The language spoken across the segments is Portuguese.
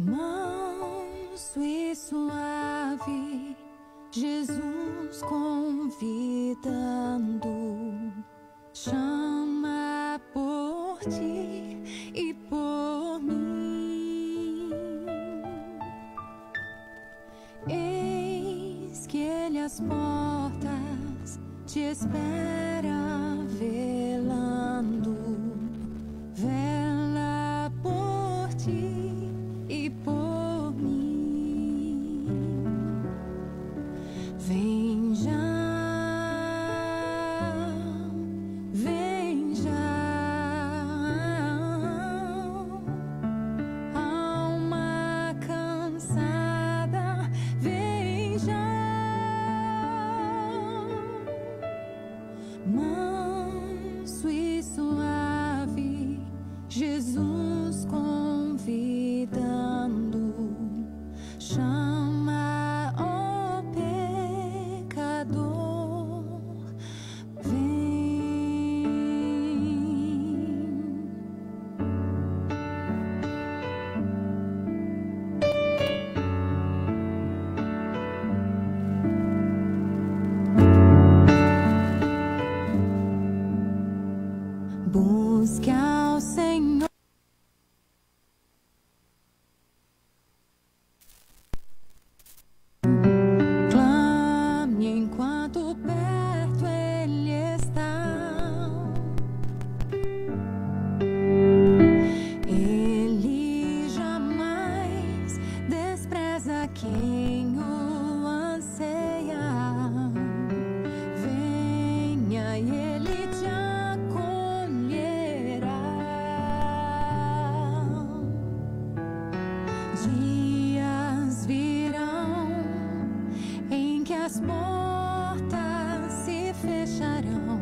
Manso e suave, Jesus convidando, chama por ti e por mim. Eis que Ele às portas te espera velando, vela por ti e por mim. Vem já, vem já, alma cansada, vem já. Manso e suave, Jesus convidando, chama, ó pecador, vem. Busque ao Senhor. Clame enquanto perto Ele está. Ele jamais despreza quem o anseia. Venha e Ele te acolherá. Dias virão em que as portas se fecharão.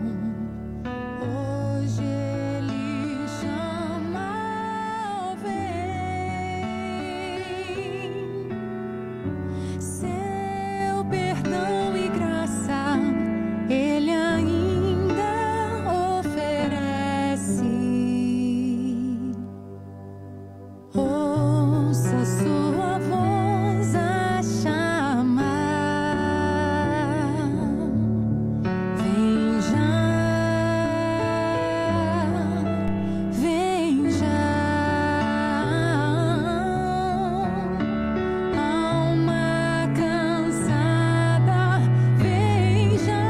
Hoje Ele chama, vem. Seu perdão e graça Ele ainda oferece. Ouça sua voz a chamar. Vem já, alma cansada, vem já.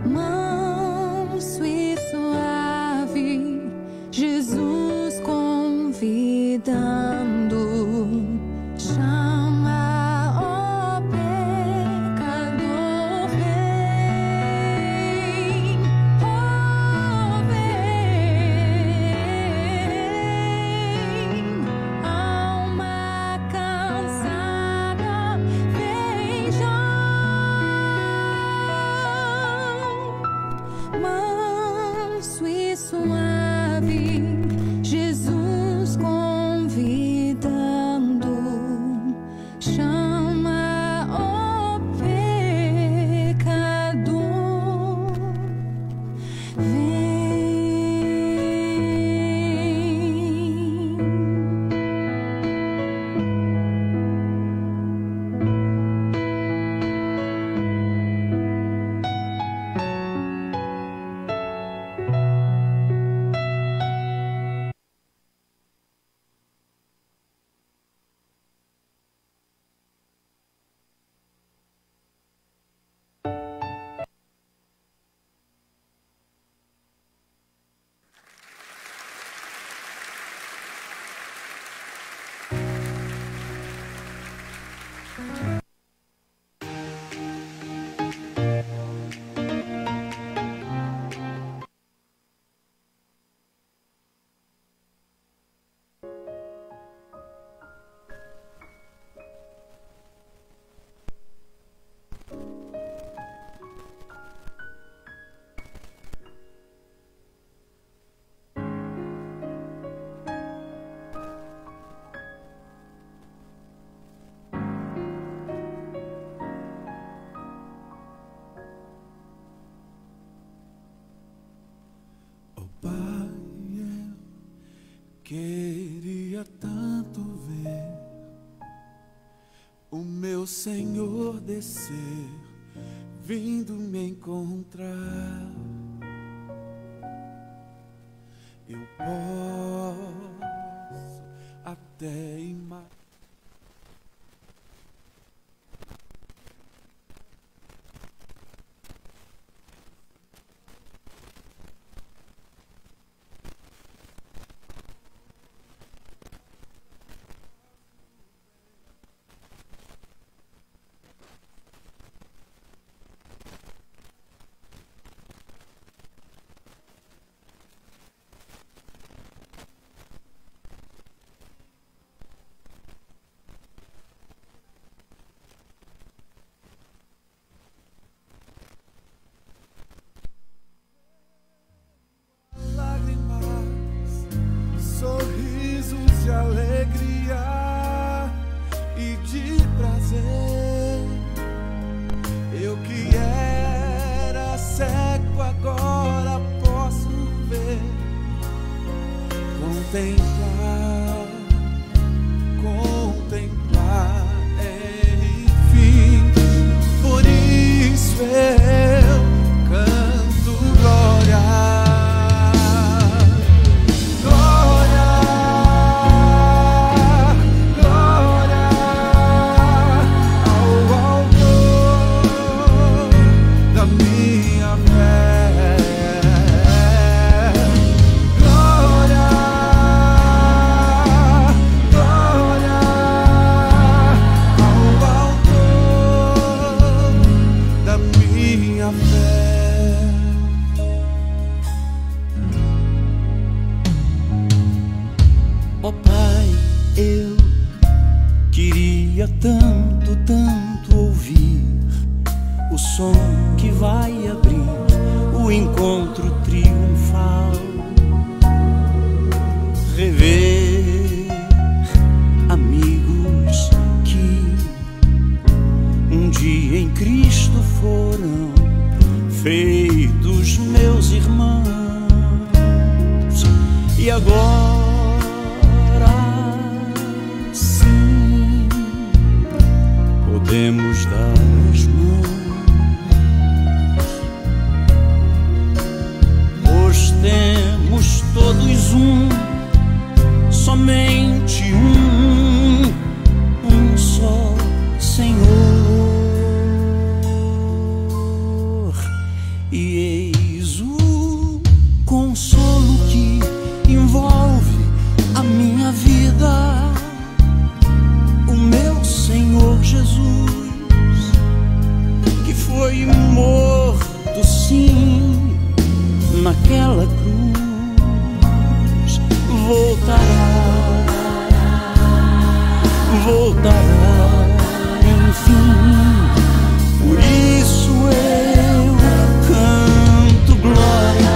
Manso e suave, Jesus convidando, chama, ó pecador, vem, oh vem, alma cansada, vem já. Manso e suave, Jesus convidando, chama, ó pecador, vem. o meu Senhor descer, vindo me encontrar. Eu posso até imaginar. Sorrisos de alegria e de prazer. Eu que era cego agora posso ver, contemplar, contemplar, enfim. Por isso eu canto glória. Ó Pai, eu queria tanto, tanto ouvir o som que vai abrir o encontro triunfal, rever amigos que um dia em Cristo foram feitos meus irmãos, e agora podemos dar as mãos, pois temos todos somente um só Senhor, e eis o consolo que envolve a minha vida, o meu Senhor Jesus, que foi morto sim naquela cruz, voltará, enfim. Por isso eu canto glória.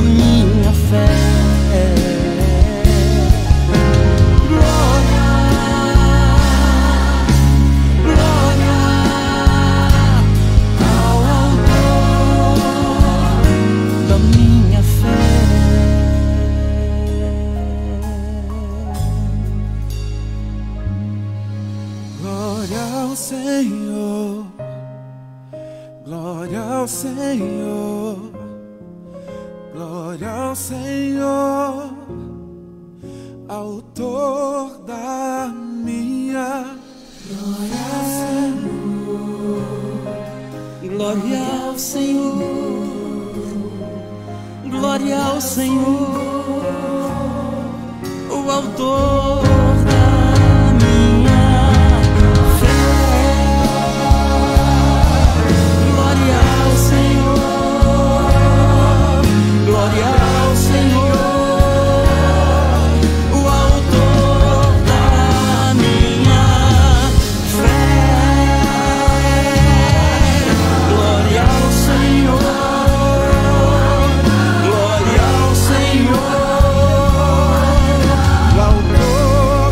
Minha fé, glória, glória ao autor da minha fé. Glória ao Senhor, glória ao Senhor, glória ao Senhor, autor da minha. Glória ao Senhor, glória ao Senhor, glória ao Senhor, o autor da minha fé. Glória ao Senhor, glória ao Senhor, o autor da minha fé. Glória ao Senhor, glória ao Senhor, o autor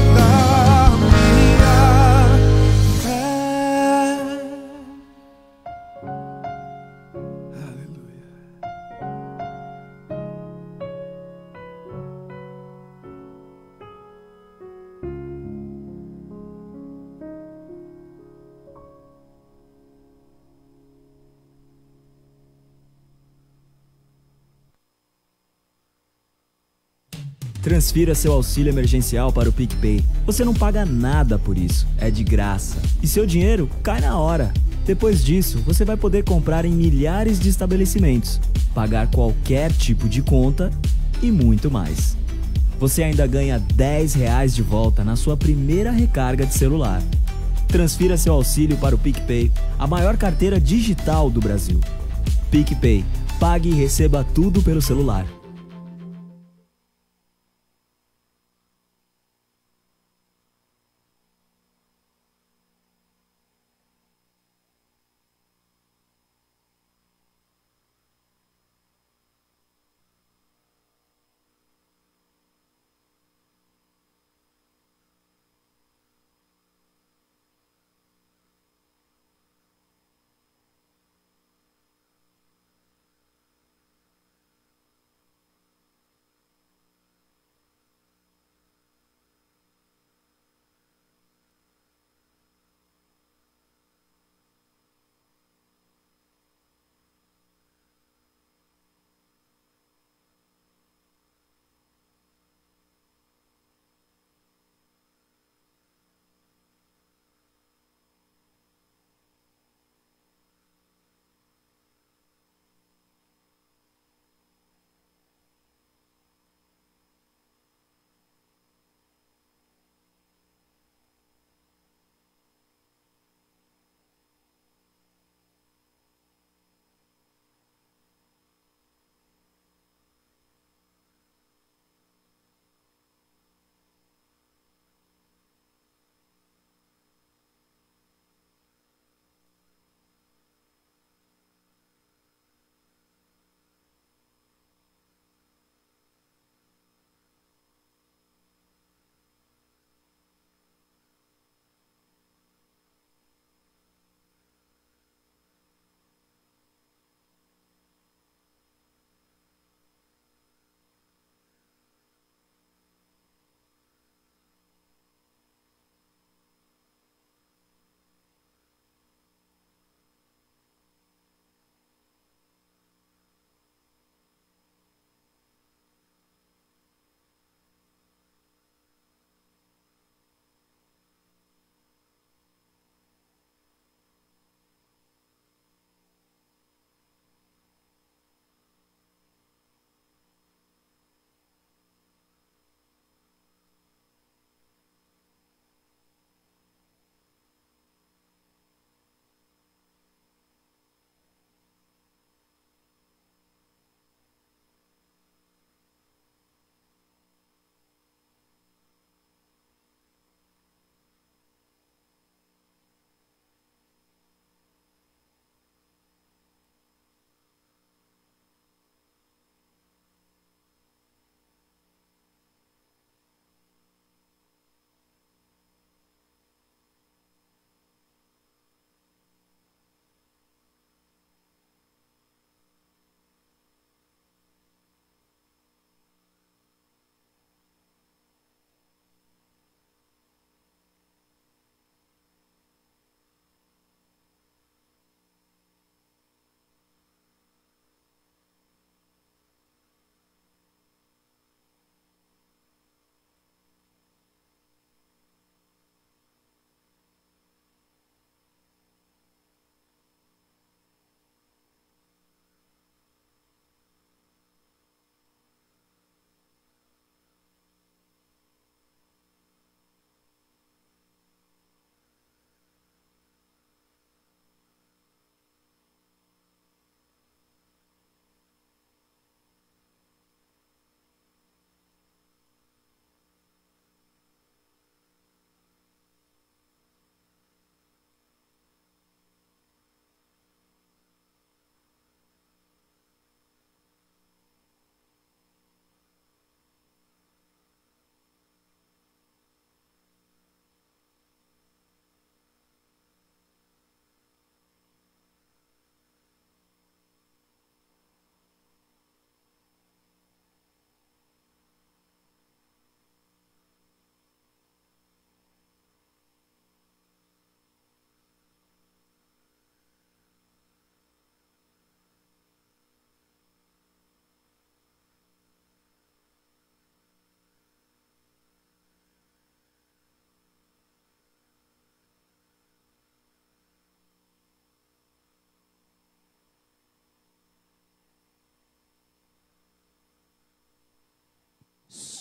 Transfira seu auxílio emergencial para o PicPay. Você não paga nada por isso, é de graça. E seu dinheiro cai na hora. Depois disso, você vai poder comprar em milhares de estabelecimentos, pagar qualquer tipo de conta e muito mais. Você ainda ganha R$ 10 de volta na sua primeira recarga de celular. Transfira seu auxílio para o PicPay, a maior carteira digital do Brasil. PicPay, pague e receba tudo pelo celular.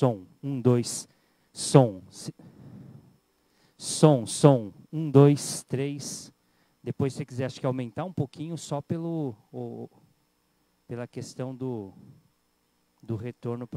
Som. 1, 2. Som. Som. 1, 2, 3. Depois, se você quiser, acho que aumentar um pouquinho só pela questão do retorno.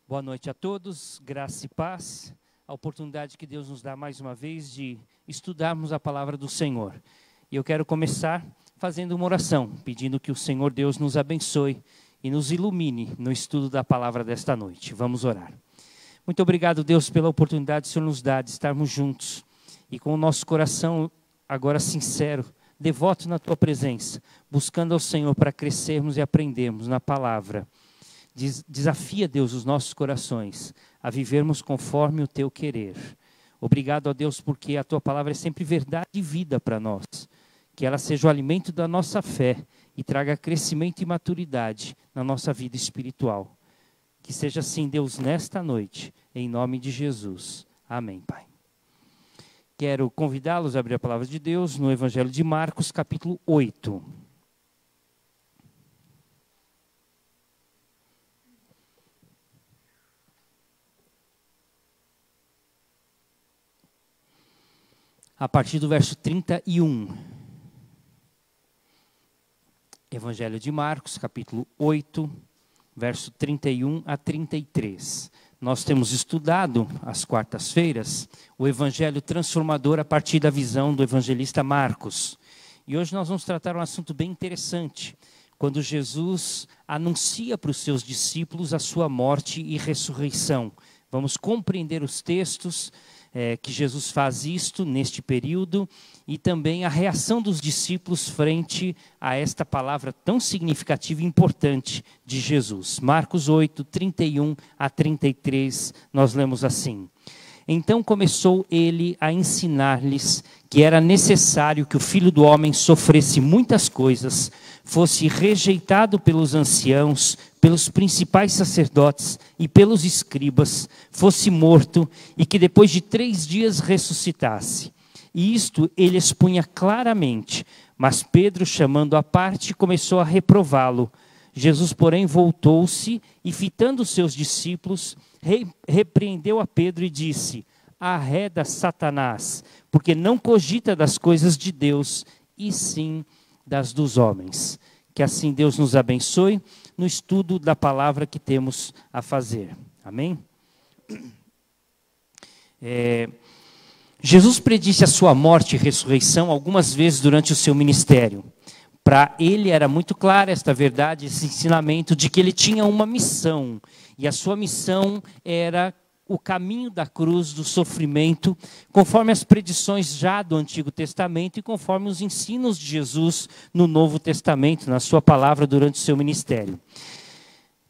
Boa noite a todos, graça e paz. A oportunidade que Deus nos dá mais uma vez de estudarmos a palavra do Senhor. E eu quero começar fazendo uma oração, pedindo que o Senhor Deus nos abençoe e nos ilumine no estudo da palavra desta noite. Vamos orar. Muito obrigado, Deus, pela oportunidade que o Senhor nos dá de estarmos juntos e com o nosso coração agora sincero, devoto na Tua presença, buscando ao Senhor para crescermos e aprendermos na palavra. Desafia, Deus, os nossos corações a vivermos conforme o Teu querer. Obrigado a Deus porque a Tua palavra é sempre verdade e vida para nós. Que ela seja o alimento da nossa fé e traga crescimento e maturidade na nossa vida espiritual. Que seja assim, Deus, nesta noite, em nome de Jesus. Amém, Pai. Quero convidá-los a abrir a palavra de Deus no Evangelho de Marcos, capítulo 8. A partir do verso 31. Evangelho de Marcos, capítulo 8, verso 31 a 33. Nós temos estudado, às quartas-feiras, o Evangelho transformador a partir da visão do evangelista Marcos. E hoje nós vamos tratar um assunto bem interessante, quando Jesus anuncia para os seus discípulos a sua morte e ressurreição. Vamos compreender os textos que Jesus faz isto neste período e também a reação dos discípulos frente a esta palavra tão significativa e importante de Jesus. Marcos 8, 31 a 33, nós lemos assim. Então começou ele a ensinar-lhes que era necessário que o Filho do Homem sofresse muitas coisas, fosse rejeitado pelos anciãos, pelos principais sacerdotes e pelos escribas, fosse morto e que depois de 3 dias ressuscitasse. E isto ele expunha claramente, mas Pedro, chamando à parte, começou a reprová-lo. Jesus, porém, voltou-se e, fitando os seus discípulos, repreendeu a Pedro e disse: arreda, Satanás, porque não cogita das coisas de Deus, e sim das dos homens. Que assim Deus nos abençoe no estudo da palavra que temos a fazer. Amém? Jesus predisse a sua morte e ressurreição algumas vezes durante o seu ministério. Para ele era muito clara esta verdade, esse ensinamento de que ele tinha uma missão. E a sua missão era o caminho da cruz, do sofrimento, conforme as predições já do Antigo Testamento e conforme os ensinos de Jesus no Novo Testamento, na sua palavra durante o seu ministério.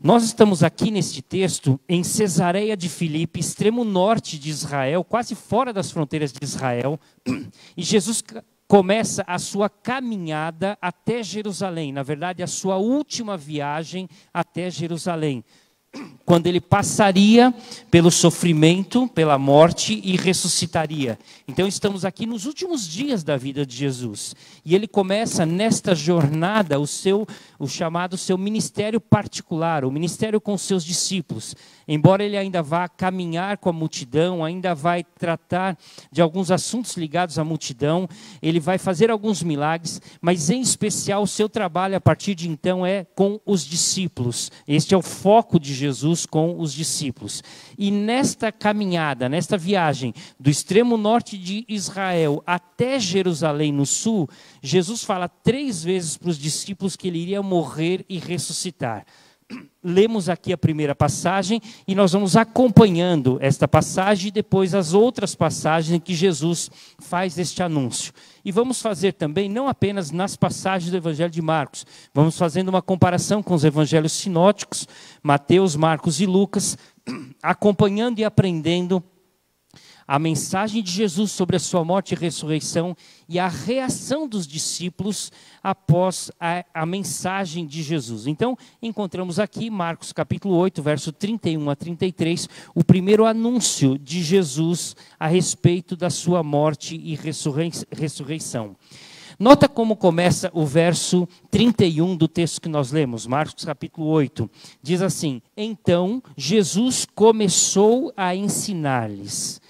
Nós estamos aqui neste texto em Cesareia de Filipe, extremo norte de Israel, quase fora das fronteiras de Israel, e Jesus começa a sua caminhada até Jerusalém, na verdade a sua última viagem até Jerusalém. quando ele passaria pelo sofrimento, pela morte e ressuscitaria. Então estamos aqui nos últimos dias da vida de Jesus. E ele começa nesta jornada o chamado seu ministério particular, o ministério com os seus discípulos. Embora ele ainda vá caminhar com a multidão, ainda vai tratar de alguns assuntos ligados à multidão, ele vai fazer alguns milagres, mas em especial o seu trabalho a partir de então é com os discípulos. Este é o foco de Jesus com os discípulos. E nesta caminhada, nesta viagem do extremo norte de Israel até Jerusalém no sul, Jesus fala 3 vezes para os discípulos que ele iria morrer e ressuscitar. Lemos aqui a primeira passagem e nós vamos acompanhando esta passagem e depois as outras passagens em que Jesus faz este anúncio. E vamos fazer também, não apenas nas passagens do Evangelho de Marcos, vamos fazendo uma comparação com os evangelhos sinóticos, Mateus, Marcos e Lucas, acompanhando e aprendendo a mensagem de Jesus sobre a sua morte e ressurreição e a reação dos discípulos após a mensagem de Jesus. Então, encontramos aqui, Marcos capítulo 8, verso 31 a 33, o primeiro anúncio de Jesus a respeito da sua morte e ressurreição. Nota como começa o verso 31 do texto que nós lemos, Marcos capítulo 8. Diz assim: então Jesus começou a ensinar-lhes.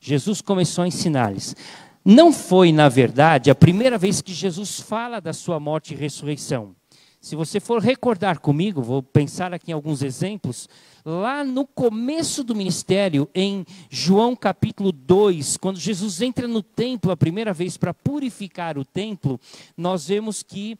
Jesus começou a ensinar-lhes. Não foi, na verdade, a primeira vez que Jesus fala da sua morte e ressurreição. Se você for recordar comigo, vou pensar aqui em alguns exemplos, lá no começo do ministério, em João capítulo 2, quando Jesus entra no templo a primeira vez para purificar o templo, nós vemos que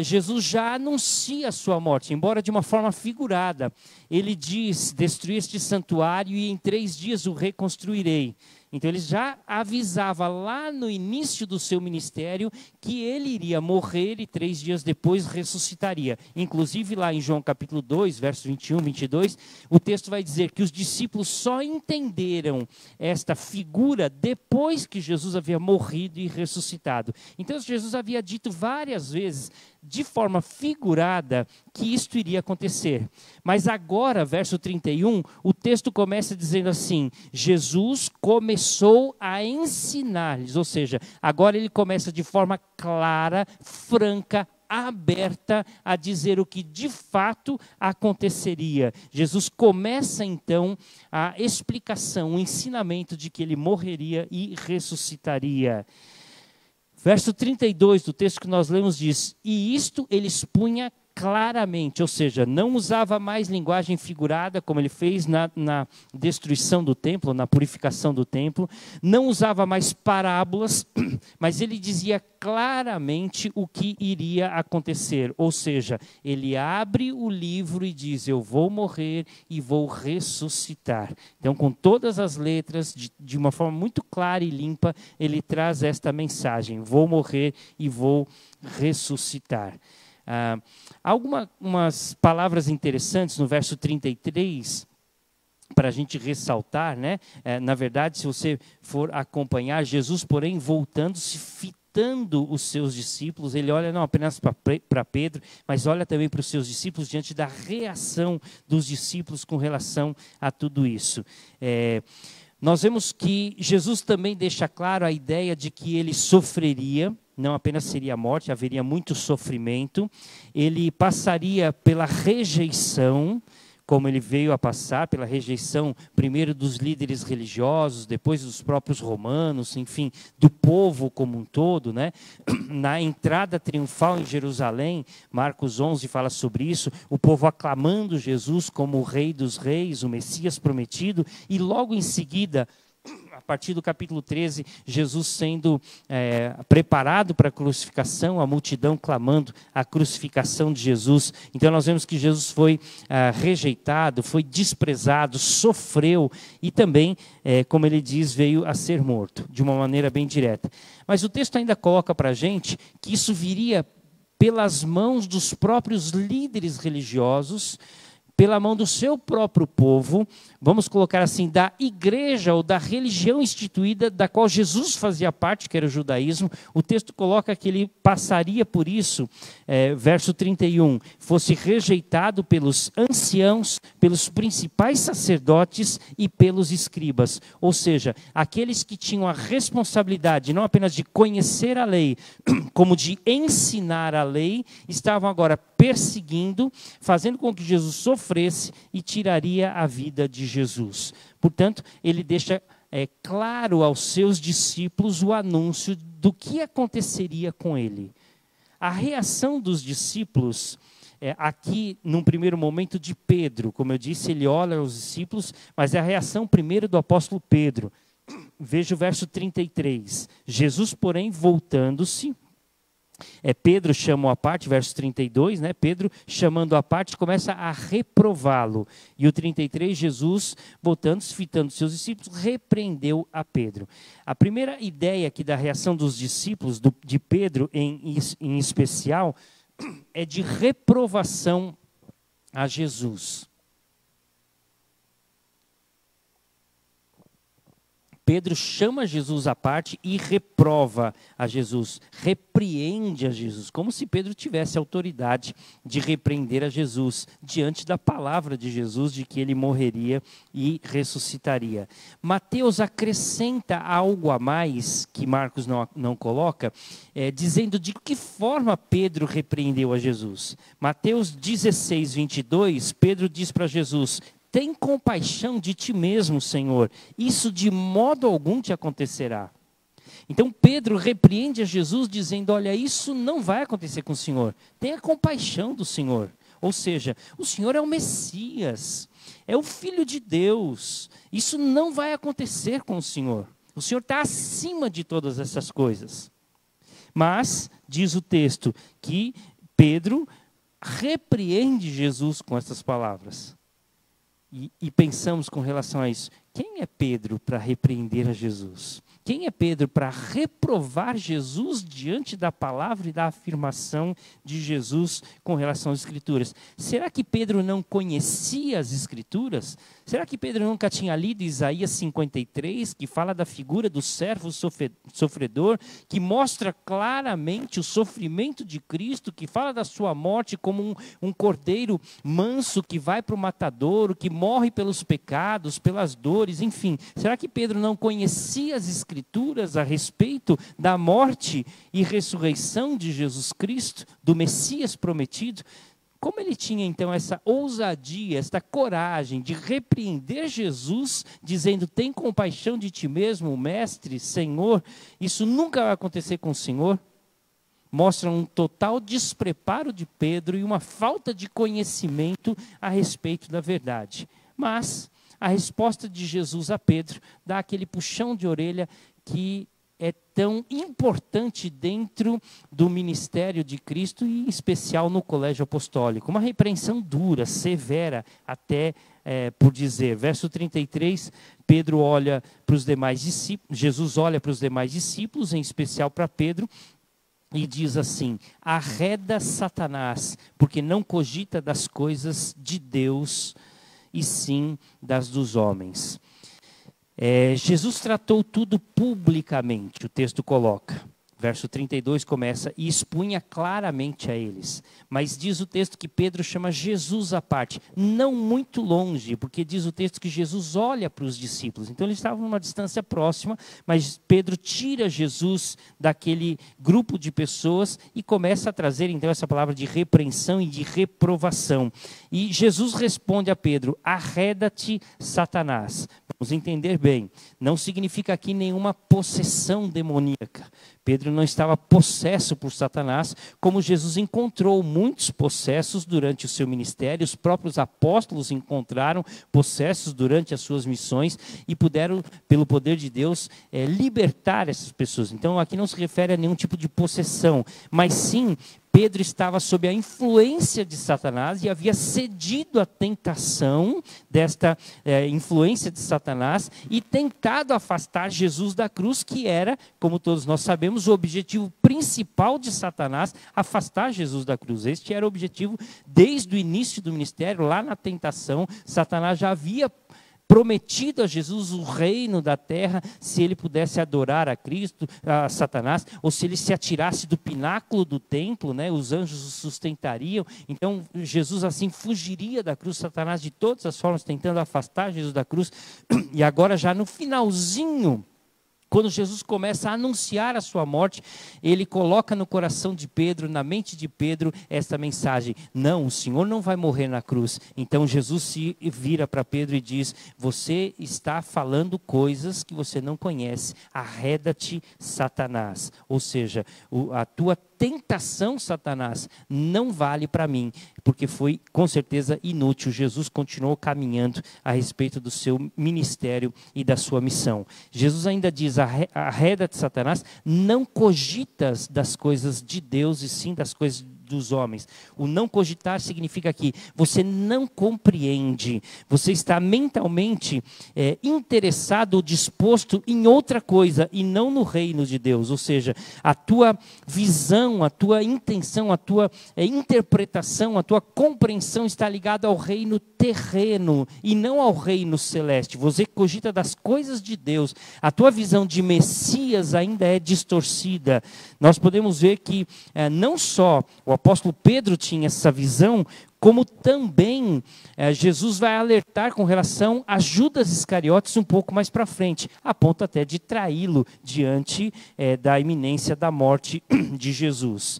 Jesus já anuncia a sua morte, embora de uma forma figurada. Ele diz: destruir este santuário e em 3 dias o reconstruirei. Então ele já avisava lá no início do seu ministério que ele iria morrer e 3 dias depois ressuscitaria. Inclusive lá em João capítulo 2, versos 21, 22, o texto vai dizer que os discípulos só entenderam esta figura depois que Jesus havia morrido e ressuscitado. Então Jesus havia dito várias vezes, de forma figurada, que isto iria acontecer. Mas agora, verso 31, o texto começa dizendo assim: Jesus começou a ensinar-lhes, ou seja, agora ele começa de forma clara, franca, aberta a dizer o que de fato aconteceria. Jesus começa então a explicação, o ensinamento de que ele morreria e ressuscitaria. Verso 32 do texto que nós lemos diz: e isto ele expunha claramente, ou seja, não usava mais linguagem figurada, como ele fez na destruição do templo, na purificação do templo, não usava mais parábolas, mas ele dizia claramente o que iria acontecer, ou seja, ele abre o livro e diz: eu vou morrer e vou ressuscitar. Então, com todas as letras, de uma forma muito clara e limpa, ele traz esta mensagem: vou morrer e vou ressuscitar. Algumas palavras interessantes no verso 33 para a gente ressaltar, né? Na verdade, se você for acompanhar, Jesus, porém, voltando-se, fitando os seus discípulos, ele olha não apenas para Pedro, mas olha também para os seus discípulos diante da reação dos discípulos com relação a tudo isso. Nós vemos que Jesus também deixa claro a ideia de que ele sofreria. Não apenas seria a morte, haveria muito sofrimento. Ele passaria pela rejeição, como ele veio a passar, pela rejeição primeiro dos líderes religiosos, depois dos próprios romanos, enfim, do povo como um todo, né? Na entrada triunfal em Jerusalém, Marcos 11 fala sobre isso, o povo aclamando Jesus como o Rei dos Reis, o Messias prometido, e logo em seguida, a partir do capítulo 13, Jesus sendo preparado para a crucificação, a multidão clamando a crucificação de Jesus. Então nós vemos que Jesus foi rejeitado, foi desprezado, sofreu e também, como ele diz, veio a ser morto, de uma maneira bem direta. Mas o texto ainda coloca para a gente que isso viria pelas mãos dos próprios líderes religiosos, pela mão do seu próprio povo, vamos colocar assim, da igreja ou da religião instituída da qual Jesus fazia parte, que era o judaísmo. O texto coloca que ele passaria por isso, verso 31, fosse rejeitado pelos anciãos, pelos principais sacerdotes e pelos escribas. Ou seja, aqueles que tinham a responsabilidade não apenas de conhecer a lei, como de ensinar a lei, estavam agora perseguindo, fazendo com que Jesus sofresse e tiraria a vida de Jesus. Portanto, ele deixa claro aos seus discípulos o anúncio do que aconteceria com ele. A reação dos discípulos, aqui num primeiro momento de Pedro, como eu disse, ele olha aos discípulos, mas é a reação primeiro do apóstolo Pedro. Veja o verso 33. Jesus, porém, voltando-se, Pedro chamou à parte, verso 32, né? Pedro chamando à parte começa a reprová-lo. E o 33, Jesus, voltando-se, fitando seus discípulos, repreendeu a Pedro. A primeira ideia aqui da reação dos discípulos, de Pedro em especial, é de reprovação a Jesus. Pedro chama Jesus à parte e reprova a Jesus, repreende a Jesus, como se Pedro tivesse autoridade de repreender a Jesus, diante da palavra de Jesus, de que ele morreria e ressuscitaria. Mateus acrescenta algo a mais, que Marcos não coloca, dizendo de que forma Pedro repreendeu a Jesus. Mateus 16, 22, Pedro diz para Jesus: tem compaixão de ti mesmo, Senhor. Isso de modo algum te acontecerá. Então Pedro repreende a Jesus dizendo: olha, isso não vai acontecer com o Senhor. Tenha compaixão do Senhor. Ou seja, o Senhor é o Messias, é o Filho de Deus. Isso não vai acontecer com o Senhor. O Senhor está acima de todas essas coisas. Mas, diz o texto, que Pedro repreende Jesus com essas palavras. E pensamos com relação a isso: quem é Pedro para repreender a Jesus? Quem é Pedro para reprovar Jesus diante da palavra e da afirmação de Jesus com relação às Escrituras? Será que Pedro não conhecia as Escrituras? Será que Pedro nunca tinha lido Isaías 53, que fala da figura do servo sofredor, que mostra claramente o sofrimento de Cristo, que fala da sua morte como um cordeiro manso que vai para o matadouro, que morre pelos pecados, pelas dores, enfim. Será que Pedro não conhecia as Escrituras a respeito da morte e ressurreição de Jesus Cristo, do Messias prometido? Como ele tinha então essa ousadia, esta coragem de repreender Jesus, dizendo: tem compaixão de ti mesmo, mestre, Senhor? Isso nunca vai acontecer com o Senhor. Mostra um total despreparo de Pedro e uma falta de conhecimento a respeito da verdade. Mas a resposta de Jesus a Pedro dá aquele puxão de orelha que é tão importante dentro do ministério de Cristo e em especial no colégio apostólico. Uma repreensão dura, severa, até por dizer. Verso 33, Pedro olha para os demais discípulos, Jesus olha para os demais discípulos, em especial para Pedro, e diz assim: arreda Satanás, porque não cogita das coisas de Deus, e sim das dos homens. Jesus tratou tudo publicamente, o texto coloca. Verso 32 começa: e expunha claramente a eles. Mas diz o texto que Pedro chama Jesus à parte, não muito longe, porque diz o texto que Jesus olha para os discípulos. Então eles estavam numa distância próxima, mas Pedro tira Jesus daquele grupo de pessoas e começa a trazer então essa palavra de repreensão e de reprovação. E Jesus responde a Pedro: arreda-te, Satanás. Vamos entender bem, não significa aqui nenhuma possessão demoníaca. Pedro não estava possesso por Satanás, como Jesus encontrou muitos possessos durante o seu ministério. Os próprios apóstolos encontraram possessos durante as suas missões e puderam, pelo poder de Deus, libertar essas pessoas. Então aqui não se refere a nenhum tipo de possessão, mas sim Pedro estava sob a influência de Satanás e havia cedido à tentação desta influência de Satanás e tentado afastar Jesus da cruz, que era, como todos nós sabemos, o objetivo principal de Satanás, afastar Jesus da cruz. Este era o objetivo desde o início do ministério. Lá na tentação, Satanás já havia prometido a Jesus o reino da terra, se ele pudesse adorar a Cristo, a Satanás, ou se ele se atirasse do pináculo do templo, né, os anjos o sustentariam. Então Jesus assim fugiria da cruz, Satanás de todas as formas tentando afastar Jesus da cruz. E agora já no finalzinho, quando Jesus começa a anunciar a sua morte, ele coloca no coração de Pedro, na mente de Pedro, esta mensagem: não, o Senhor não vai morrer na cruz. Então Jesus se vira para Pedro e diz: você está falando coisas que você não conhece, arreda-te, Satanás. Ou seja, a tua tentação, Satanás, não vale para mim, porque foi com certeza inútil. Jesus continuou caminhando a respeito do seu ministério e da sua missão. Jesus ainda diz: arreda-te, Satanás, não cogitas das coisas de Deus e sim das coisas dos homens. O não cogitar significa que você não compreende, você está mentalmente interessado ou disposto em outra coisa e não no reino de Deus. Ou seja, a tua visão, a tua intenção, a tua interpretação, a tua compreensão está ligada ao reino terreno e não ao reino celeste. Você cogita das coisas de Deus, a tua visão de Messias ainda é distorcida. Nós podemos ver que não só o apóstolo Pedro tinha essa visão, como também Jesus vai alertar com relação a Judas Iscariotes um pouco mais para frente, a ponto até de traí-lo diante da iminência da morte de Jesus.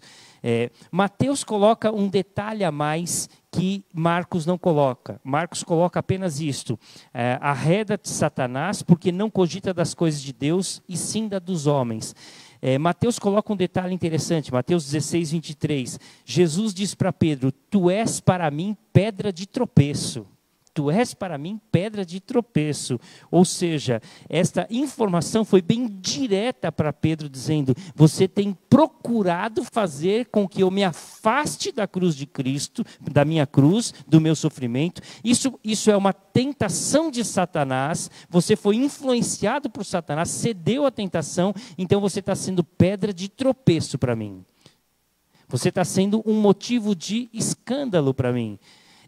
Mateus coloca um detalhe a mais que Marcos não coloca. Marcos coloca apenas isto: arreda-te, Satanás, porque não cogita das coisas de Deus e sim da dos homens. Mateus coloca um detalhe interessante, Mateus 16, 23. Jesus diz para Pedro: tu és para mim pedra de tropeço. Tu és para mim pedra de tropeço. Ou seja, esta informação foi bem direta para Pedro, dizendo: você tem procurado fazer com que eu me afaste da cruz de Cristo, da minha cruz, do meu sofrimento. Isso é uma tentação de Satanás. Você foi influenciado por Satanás, cedeu à tentação, então você está sendo pedra de tropeço para mim. Você está sendo um motivo de escândalo para mim.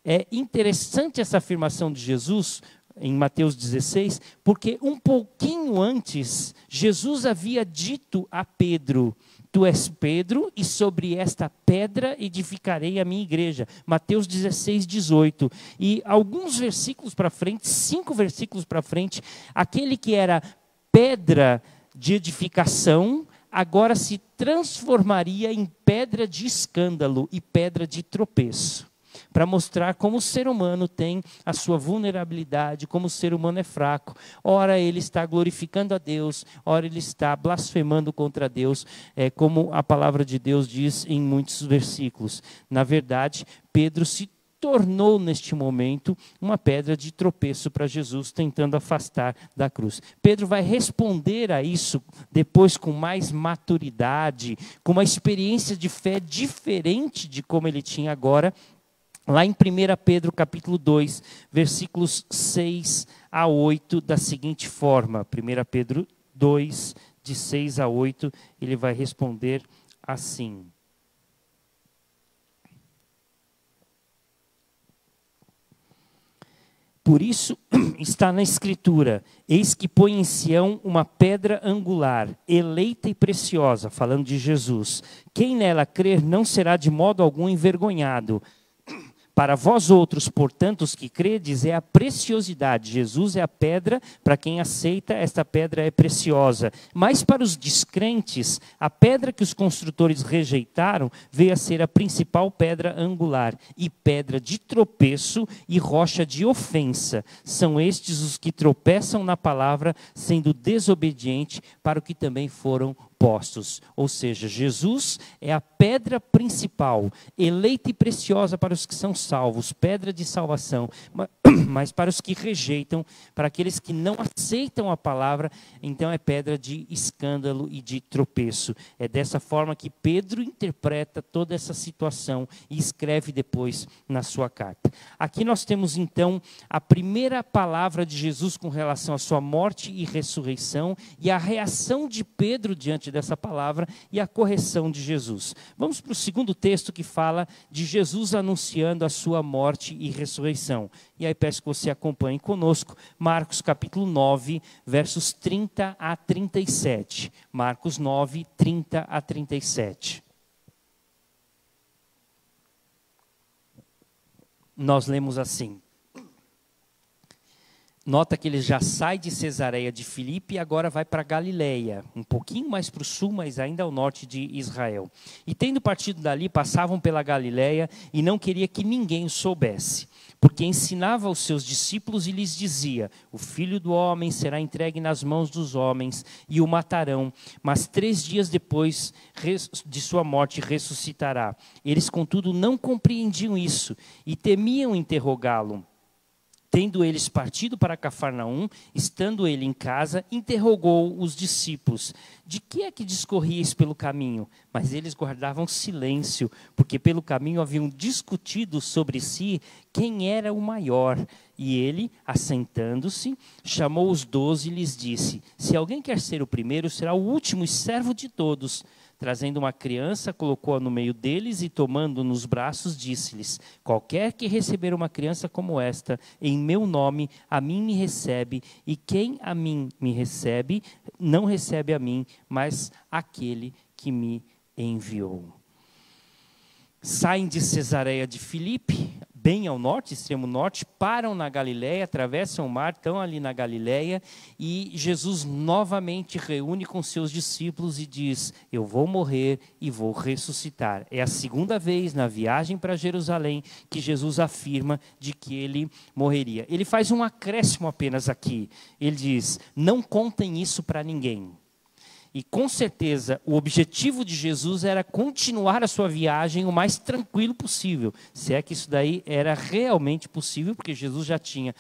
É interessante essa afirmação de Jesus em Mateus 16, porque um pouquinho antes, Jesus havia dito a Pedro: tu és Pedro, e sobre esta pedra edificarei a minha igreja. Mateus 16, 18. E alguns versículos para frente, 5 versículos para frente, aquele que era pedra de edificação, agora se transformaria em pedra de escândalo e pedra de tropeço, para mostrar como o ser humano tem a sua vulnerabilidade, como o ser humano é fraco. Ora ele está glorificando a Deus, ora ele está blasfemando contra Deus, como a palavra de Deus diz em muitos versículos. Na verdade, Pedro se tornou neste momento uma pedra de tropeço para Jesus, tentando afastar da cruz. Pedro vai responder a isso depois com mais maturidade, com uma experiência de fé diferente de como ele tinha agora, lá em 1 Pedro capítulo 2, versículos 6 a 8, da seguinte forma. 1 Pedro 2, de 6 a 8, ele vai responder assim: por isso está na Escritura: eis que põe em Sião uma pedra angular, eleita e preciosa, falando de Jesus. Quem nela crer não será de modo algum envergonhado. Para vós outros, portanto, os que credes, é a preciosidade. Jesus é a pedra, para quem aceita, esta pedra é preciosa. Mas para os descrentes, a pedra que os construtores rejeitaram veio a ser a principal pedra angular, e pedra de tropeço e rocha de ofensa. São estes os que tropeçam na palavra, sendo desobediente para o que também foram postos. Ou seja, Jesus é a pedra principal, eleita e preciosa para os que são salvos, pedra de salvação. Mas para os que rejeitam, para aqueles que não aceitam a palavra, então é pedra de escândalo e de tropeço. É dessa forma que Pedro interpreta toda essa situação e escreve depois na sua carta. Aqui nós temos então a primeira palavra de Jesus com relação à sua morte e ressurreição e a reação de Pedro diante dessa palavra e a correção de Jesus. Vamos para o segundo texto que fala de Jesus anunciando a sua morte e ressurreição. E aí peço que você acompanhe conosco, Marcos capítulo 9, versos 30 a 37. Marcos 9, 30 a 37. Nós lemos assim. Nota que ele já sai de Cesareia de Filipe e agora vai para Galileia, um pouquinho mais para o sul, mas ainda ao norte de Israel. E tendo partido dali, passavam pela Galileia e não queria que ninguém o soubesse, porque ensinava aos seus discípulos e lhes dizia: o Filho do Homem será entregue nas mãos dos homens e o matarão, mas 3 dias depois de sua morte ressuscitará. Eles, contudo, não compreendiam isso e temiam interrogá-lo. Tendo eles partido para Cafarnaum, estando ele em casa, interrogou os discípulos: de que é que discorríeis pelo caminho? Mas eles guardavam silêncio, porque pelo caminho haviam discutido sobre si quem era o maior. E ele, assentando-se, chamou os 12 e lhes disse: se alguém quer ser o primeiro, será o último e servo de todos. Trazendo uma criança, colocou-a no meio deles e, tomando nos braços, disse-lhes: qualquer que receber uma criança como esta, em meu nome, a mim me recebe, e quem a mim me recebe, não recebe a mim, mas aquele que me enviou. Saem de Cesareia de Filipe, bem ao norte, extremo norte, param na Galileia, atravessam o mar, estão ali na Galileia, e Jesus novamente reúne com seus discípulos e diz: eu vou morrer e vou ressuscitar. É a segunda vez na viagem para Jerusalém que Jesus afirma de que ele morreria. Ele faz um acréscimo apenas aqui. Ele diz: não contem isso para ninguém. E com certeza o objetivo de Jesus era continuar a sua viagem o mais tranquilo possível. Se é que isso daí era realmente possível, porque Jesus tinha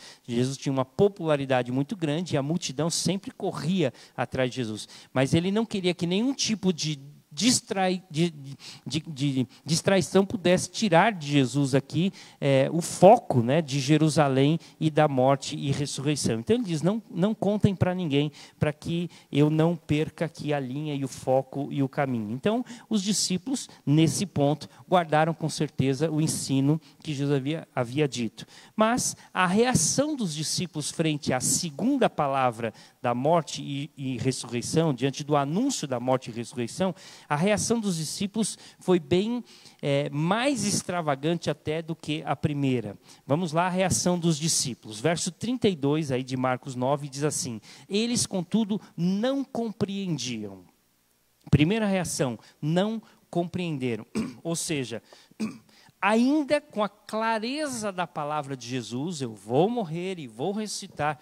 uma popularidade muito grande e a multidão sempre corria atrás de Jesus. Mas ele não queria que nenhum tipo de distraição pudesse tirar de Jesus aqui o foco, né, de Jerusalém e da morte e ressurreição. Então ele diz: não contem para ninguém, para que eu não perca aqui a linha e o foco e o caminho. Então os discípulos, nesse ponto, guardaram com certeza o ensino que Jesus havia dito. Mas a reação dos discípulos frente à segunda palavra da morte e ressurreição, diante do anúncio da morte e ressurreição, a reação dos discípulos foi bem mais extravagante até do que a primeira. Vamos lá, a reação dos discípulos. Verso 32 aí de Marcos 9 diz assim: eles, contudo, não compreendiam. Primeira reação: não compreenderam. Ou seja, ainda com a clareza da palavra de Jesus, eu vou morrer e vou ressuscitar,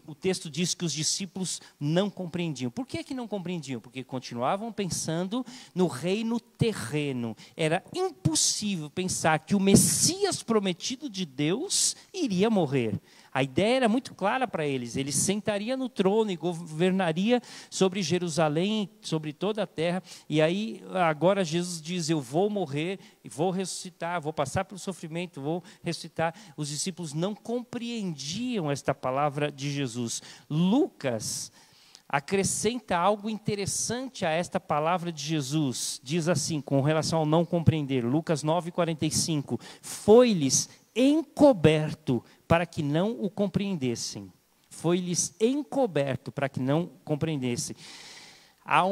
o texto diz que os discípulos não compreendiam. Por que não compreendiam? Porque continuavam pensando no reino terreno. Era impossível pensar que o Messias prometido de Deus iria morrer. A ideia era muito clara para eles: ele sentaria no trono e governaria sobre Jerusalém, sobre toda a terra. E aí agora Jesus diz: eu vou morrer e vou ressuscitar, vou passar pelo sofrimento, vou ressuscitar. Os discípulos não compreendiam esta palavra de Jesus. Lucas acrescenta algo interessante a esta palavra de Jesus. Diz assim, com relação ao não compreender, Lucas 9:45, foi-lhes encoberto para que não o compreendessem. Foi-lhes encoberto para que não compreendessem. Há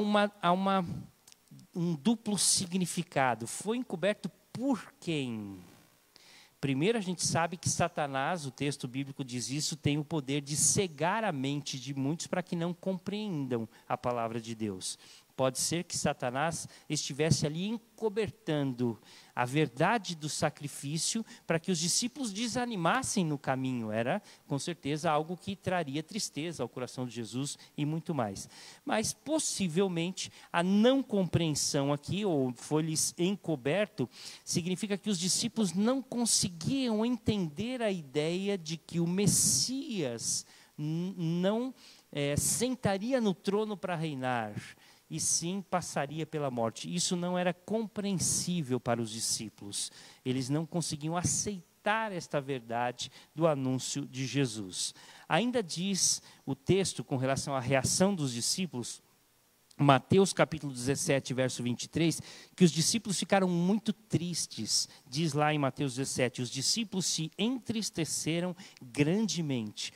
um duplo significado. Foi encoberto por quem? Primeiro, a gente sabe que Satanás, o texto bíblico diz isso, tem o poder de cegar a mente de muitos para que não compreendam a palavra de Deus. Pode ser que Satanás estivesse ali encobertando a verdade do sacrifício para que os discípulos desanimassem no caminho. Era, com certeza, algo que traria tristeza ao coração de Jesus e muito mais. Mas, possivelmente, a não compreensão aqui, ou foi-lhes encoberto, significa que os discípulos não conseguiam entender a ideia de que o Messias não sentaria no trono para reinar, e sim passaria pela morte. Isso não era compreensível para os discípulos. Eles não conseguiam aceitar esta verdade do anúncio de Jesus. Ainda diz o texto com relação à reação dos discípulos, Mateus capítulo 17, verso 23, que os discípulos ficaram muito tristes. Diz lá em Mateus 17, os discípulos se entristeceram grandemente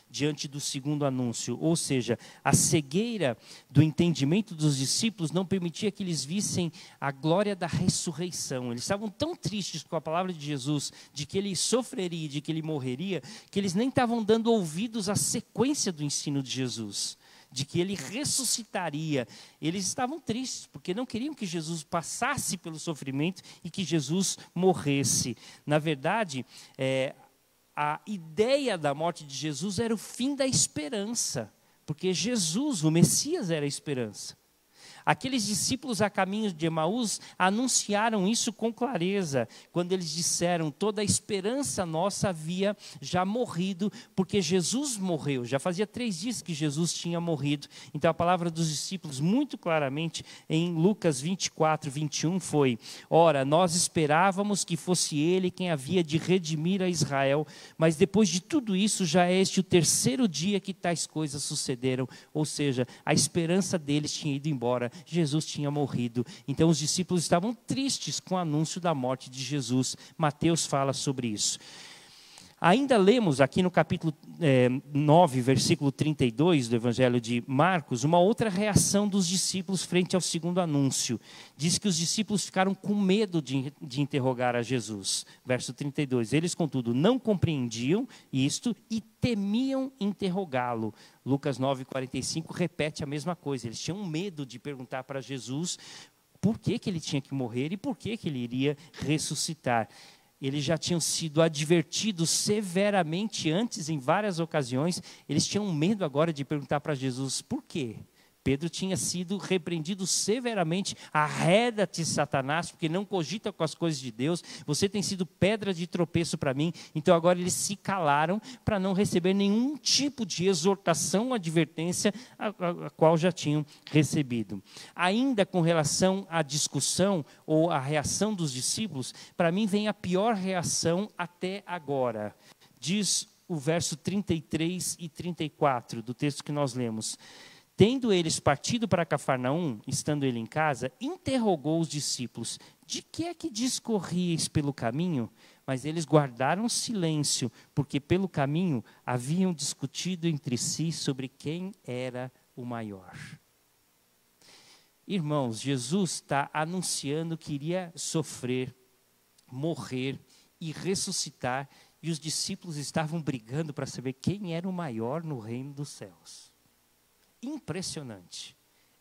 diante do segundo anúncio. Ou seja, a cegueira do entendimento dos discípulos não permitia que eles vissem a glória da ressurreição. Eles estavam tão tristes com a palavra de Jesus, de que ele sofreria, de que ele morreria, que eles nem estavam dando ouvidos à sequência do ensino de Jesus, de que ele ressuscitaria. Eles estavam tristes, porque não queriam que Jesus passasse pelo sofrimento e que Jesus morresse. Na verdade, a ideia da morte de Jesus era o fim da esperança, porque Jesus, o Messias, era a esperança. Aqueles discípulos a caminho de Emaús anunciaram isso com clareza, quando eles disseram: toda a esperança nossa havia já morrido, porque Jesus morreu. Já fazia 3 dias que Jesus tinha morrido. Então a palavra dos discípulos, muito claramente, em Lucas 24, 21, foi: ora, nós esperávamos que fosse ele quem havia de redimir a Israel, mas depois de tudo isso, já é este o 3º dia que tais coisas sucederam. Ou seja, a esperança deles tinha ido embora. Jesus tinha morrido. Então os discípulos estavam tristes com o anúncio da morte de Jesus. Mateus fala sobre isso. Ainda lemos aqui no capítulo 9, versículo 32 do Evangelho de Marcos, uma outra reação dos discípulos frente ao segundo anúncio. Diz que os discípulos ficaram com medo de interrogar a Jesus. Verso 32, eles, contudo, não compreendiam isto e temiam interrogá-lo. Lucas 9, 45 repete a mesma coisa. Eles tinham medo de perguntar para Jesus por que ele tinha que morrer e por que ele iria ressuscitar. Eles já tinham sido advertidos severamente antes, em várias ocasiões. Eles tinham medo agora de perguntar para Jesus por quê. Pedro tinha sido repreendido severamente: arreda-te, Satanás, porque não cogita com as coisas de Deus, você tem sido pedra de tropeço para mim. Então agora eles se calaram para não receber nenhum tipo de exortação ou advertência a qual já tinham recebido. Ainda com relação à discussão ou à reação dos discípulos, para mim vem a pior reação até agora. Diz o verso 33 e 34 do texto que nós lemos: tendo eles partido para Cafarnaum, estando ele em casa, interrogou os discípulos: de que é que discorríeis pelo caminho? Mas eles guardaram silêncio, porque pelo caminho haviam discutido entre si sobre quem era o maior. Irmãos, Jesus está anunciando que iria sofrer, morrer e ressuscitar, e os discípulos estavam brigando para saber quem era o maior no reino dos céus. Impressionante.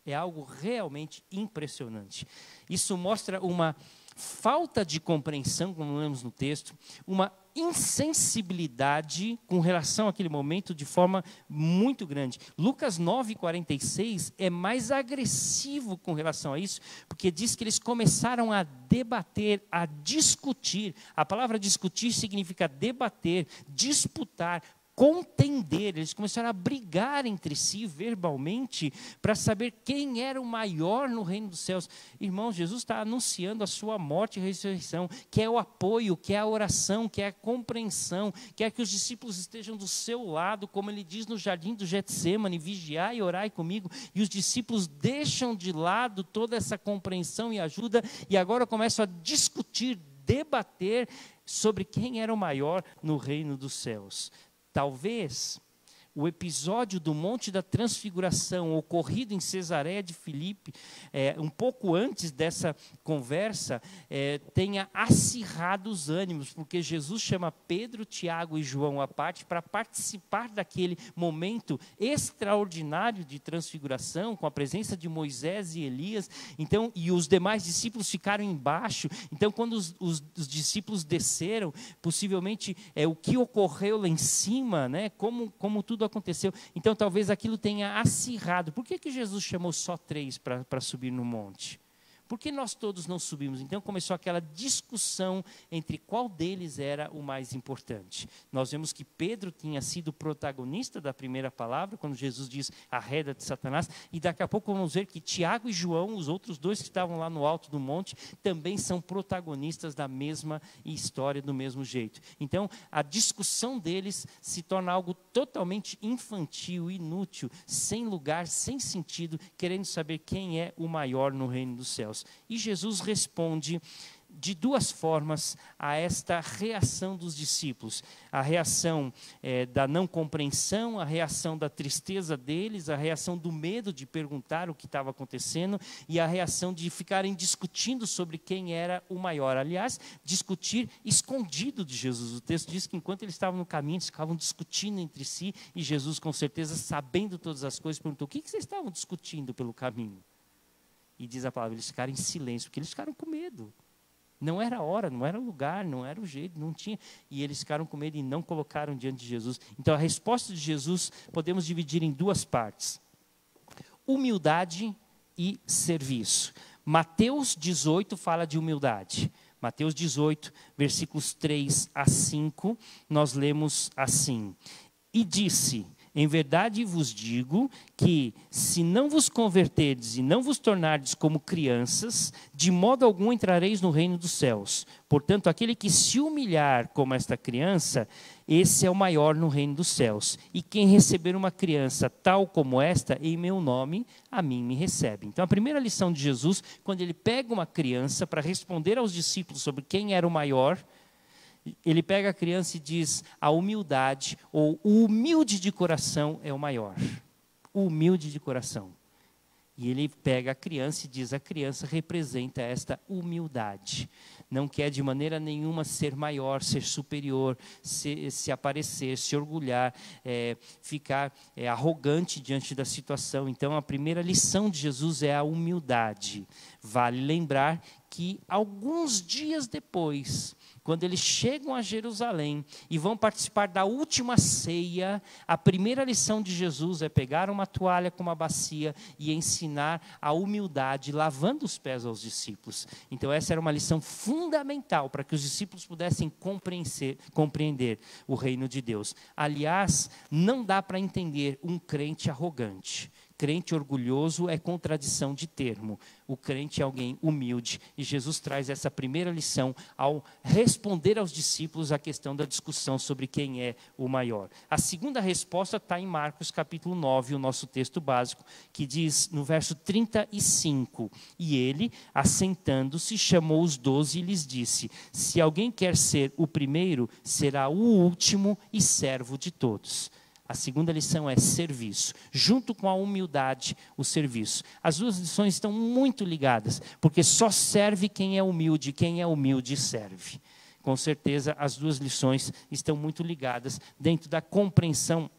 É algo realmente impressionante. Isso mostra uma falta de compreensão, como lemos no texto, uma insensibilidade com relação àquele momento de forma muito grande. Lucas 9:46 é mais agressivo com relação a isso, porque diz que eles começaram a debater, a discutir. A palavra discutir significa debater, disputar, contender. Eles começaram a brigar entre si verbalmente para saber quem era o maior no reino dos céus. Irmão, Jesus está anunciando a sua morte e ressurreição, que é o apoio, que é a oração, que é a compreensão, que é que os discípulos estejam do seu lado, como ele diz no jardim do Getsêmani: vigiai e orai comigo. E os discípulos deixam de lado toda essa compreensão e ajuda e agora começam a discutir, debater sobre quem era o maior no reino dos céus. Talvez o episódio do Monte da Transfiguração, ocorrido em Cesareia de Filipe, um pouco antes dessa conversa, tenha acirrado os ânimos, porque Jesus chama Pedro, Tiago e João à parte para participar daquele momento extraordinário de transfiguração, com a presença de Moisés e Elias. Então, e os demais discípulos ficaram embaixo. Então, quando os discípulos desceram, possivelmente o que ocorreu lá em cima, né? Como tudo aconteceu. Então, talvez aquilo tenha acirrado. Por que Jesus chamou só 3 para subir no monte? Por que nós todos não subimos? Então começou aquela discussão entre qual deles era o mais importante. Nós vemos que Pedro tinha sido protagonista da primeira palavra, quando Jesus diz, arreda de Satanás, e daqui a pouco vamos ver que Tiago e João, os outros 2 que estavam lá no alto do monte, também são protagonistas da mesma história, do mesmo jeito. Então a discussão deles se torna algo totalmente infantil, inútil, sem lugar, sem sentido, querendo saber quem é o maior no reino dos céus. E Jesus responde de 2 formas a esta reação dos discípulos. A reação da não compreensão, a reação da tristeza deles, a reação do medo de perguntar o que estava acontecendo e a reação de ficarem discutindo sobre quem era o maior. Aliás, discutir escondido de Jesus. O texto diz que enquanto eles estavam no caminho, eles ficavam discutindo entre si e Jesus, com certeza, sabendo todas as coisas, perguntou, o que vocês estavam discutindo pelo caminho? E diz a palavra, eles ficaram em silêncio, porque eles ficaram com medo. Não era a hora, não era o lugar, não era o jeito, não tinha. E eles ficaram com medo e não colocaram diante de Jesus. Então a resposta de Jesus podemos dividir em 2 partes. Humildade e serviço. Mateus 18 fala de humildade. Mateus 18, versículos 3 a 5, nós lemos assim. E disse... Em verdade vos digo que, se não vos converterdes e não vos tornardes como crianças, de modo algum entrareis no reino dos céus. Portanto, aquele que se humilhar como esta criança, esse é o maior no reino dos céus. E quem receber uma criança tal como esta, em meu nome, a mim me recebe. Então, a primeira lição de Jesus, quando ele pega uma criança para responder aos discípulos sobre quem era o maior, ele pega a criança e diz, a humildade, ou o humilde de coração é o maior. O humilde de coração. E ele pega a criança e diz, a criança representa esta humildade. Não quer de maneira nenhuma ser maior, ser superior, se aparecer, se orgulhar, ficar arrogante diante da situação. Então, a primeira lição de Jesus é a humildade. Vale lembrar que alguns dias depois, quando eles chegam a Jerusalém e vão participar da última ceia, a primeira lição de Jesus é pegar uma toalha com uma bacia e ensinar a humildade, lavando os pés aos discípulos. Então essa era uma lição fundamental para que os discípulos pudessem compreender o reino de Deus. Aliás, não dá para entender um crente arrogante. Crente orgulhoso é contradição de termo. O crente é alguém humilde. E Jesus traz essa primeira lição ao responder aos discípulos a questão da discussão sobre quem é o maior. A segunda resposta está em Marcos capítulo 9, o nosso texto básico, que diz no verso 35, e ele, assentando-se, chamou os 12 e lhes disse, se alguém quer ser o primeiro, será o último e servo de todos. A segunda lição é serviço. Junto com a humildade, o serviço. As 2 lições estão muito ligadas, porque só serve quem é humilde serve. Com certeza, as 2 lições estão muito ligadas dentro da compreensão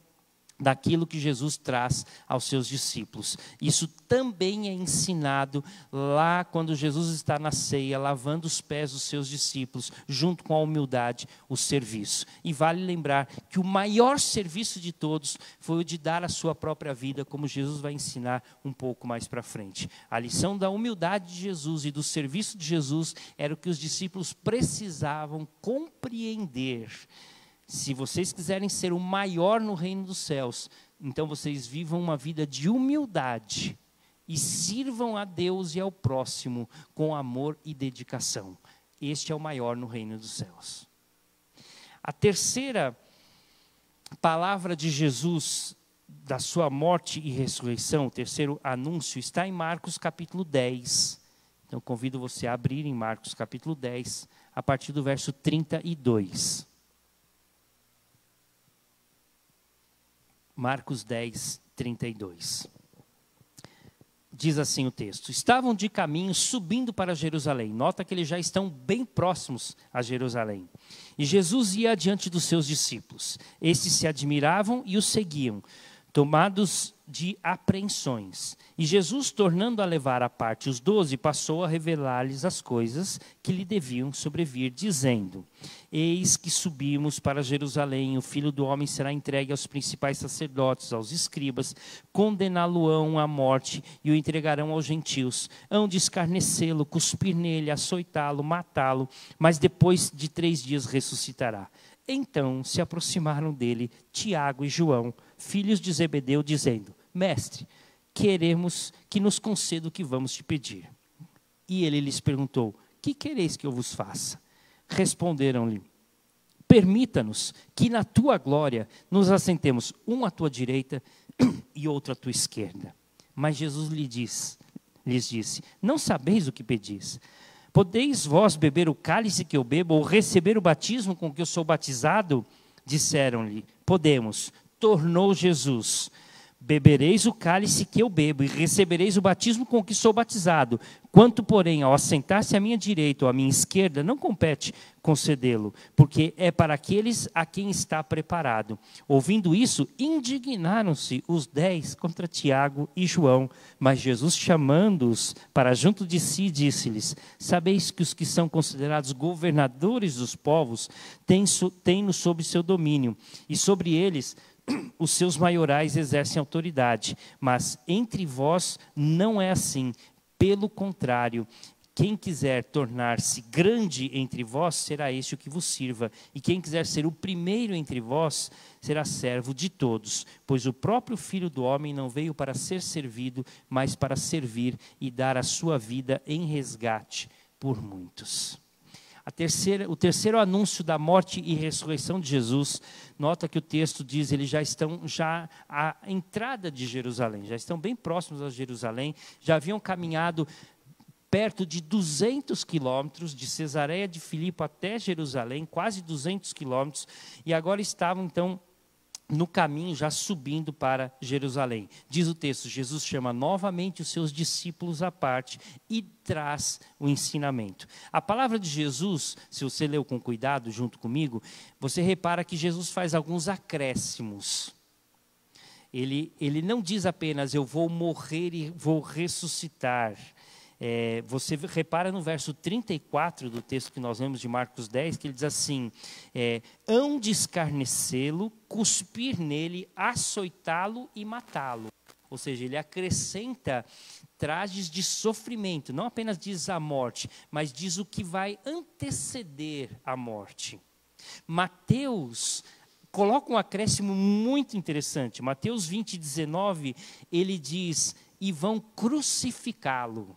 daquilo que Jesus traz aos seus discípulos. Isso também é ensinado lá quando Jesus está na ceia, lavando os pés dos seus discípulos, junto com a humildade, o serviço. E vale lembrar que o maior serviço de todos foi o de dar a sua própria vida, como Jesus vai ensinar um pouco mais para frente. A lição da humildade de Jesus e do serviço de Jesus era o que os discípulos precisavam compreender. Se vocês quiserem ser o maior no reino dos céus, então vocês vivam uma vida de humildade e sirvam a Deus e ao próximo com amor e dedicação. Este é o maior no reino dos céus. A terceira palavra de Jesus, da sua morte e ressurreição, o terceiro anúncio, está em Marcos capítulo 10. Então convido você a abrir em Marcos capítulo 10, a partir do verso 32. Marcos 10, 32. Diz assim o texto: estavam de caminho subindo para Jerusalém. Nota que eles já estão bem próximos a Jerusalém. E Jesus ia adiante dos seus discípulos. Estes se admiravam e o seguiam, tomados de apreensões. E Jesus, tornando a levar à parte os 12, passou a revelar-lhes as coisas que lhe deviam sobrevir, dizendo: eis que subimos para Jerusalém, o Filho do Homem será entregue aos principais sacerdotes, aos escribas, condená-lo-ão à morte e o entregarão aos gentios. Hão de escarnecê-lo, cuspir nele, açoitá-lo, matá-lo, mas depois de 3 dias ressuscitará. Então se aproximaram dele Tiago e João, filhos de Zebedeu, dizendo: mestre, queremos que nos conceda o que vamos te pedir. E ele lhes perguntou: que quereis que eu vos faça? Responderam-lhe: permita-nos que na tua glória nos assentemos, um à tua direita e outro à tua esquerda. Mas Jesus lhes disse: não sabeis o que pedis. Podeis vós beber o cálice que eu bebo, ou receber o batismo com que eu sou batizado? Disseram-lhe: podemos. Tornou Jesus: bebereis o cálice que eu bebo, e recebereis o batismo com que sou batizado. Quanto, porém, ao assentar-se à minha direita ou à minha esquerda, não compete concedê-lo, porque é para aqueles a quem está preparado. Ouvindo isso, indignaram-se os 10 contra Tiago e João. Mas Jesus, chamando-os para junto de si, disse-lhes: sabeis que os que são considerados governadores dos povos têm-no sob seu domínio, e sobre eles os seus maiorais exercem autoridade, mas entre vós não é assim. Pelo contrário, quem quiser tornar-se grande entre vós, será este o que vos sirva. E quem quiser ser o primeiro entre vós, será servo de todos. Pois o próprio Filho do Homem não veio para ser servido, mas para servir e dar a sua vida em resgate por muitos. O terceiro anúncio da morte e ressurreição de Jesus, nota que o texto diz, eles já estão à entrada de Jerusalém, já estão bem próximos a Jerusalém, já haviam caminhado perto de 200 quilômetros, de Cesareia de Filipe até Jerusalém, quase 200 quilômetros, e agora estavam então no caminho, já subindo para Jerusalém. Diz o texto: Jesus chama novamente os seus discípulos à parte e traz o ensinamento. A palavra de Jesus, se você leu com cuidado junto comigo, você repara que Jesus faz alguns acréscimos. Ele não diz apenas: eu vou morrer e vou ressuscitar. Você repara no verso 34 do texto que nós lemos de Marcos 10, que ele diz assim: hão de escarnecê-lo, cuspir nele, açoitá-lo e matá-lo. Ou seja, ele acrescenta trajes de sofrimento, não apenas diz a morte, mas diz o que vai anteceder a morte. Mateus coloca um acréscimo muito interessante. Mateus 20, 19, ele diz: e vão crucificá-lo.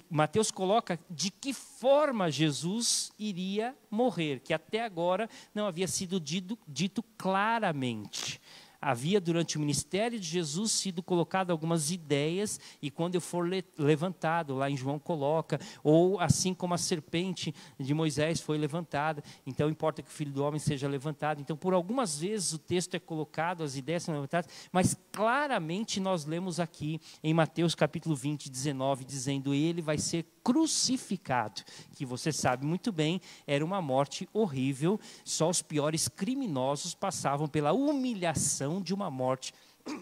Mateus coloca de que forma Jesus iria morrer, que até agora não havia sido dito claramente. Havia, durante o ministério de Jesus, sido colocado algumas ideias, e quando eu for levantado, lá em João coloca, ou assim como a serpente de Moisés foi levantada, então importa que o Filho do Homem seja levantado. Então, por algumas vezes o texto é colocado, as ideias são levantadas, mas claramente nós lemos aqui em Mateus capítulo 20, 19, dizendo: ele vai ser crucificado, que você sabe muito bem, era uma morte horrível, só os piores criminosos passavam pela humilhação de uma morte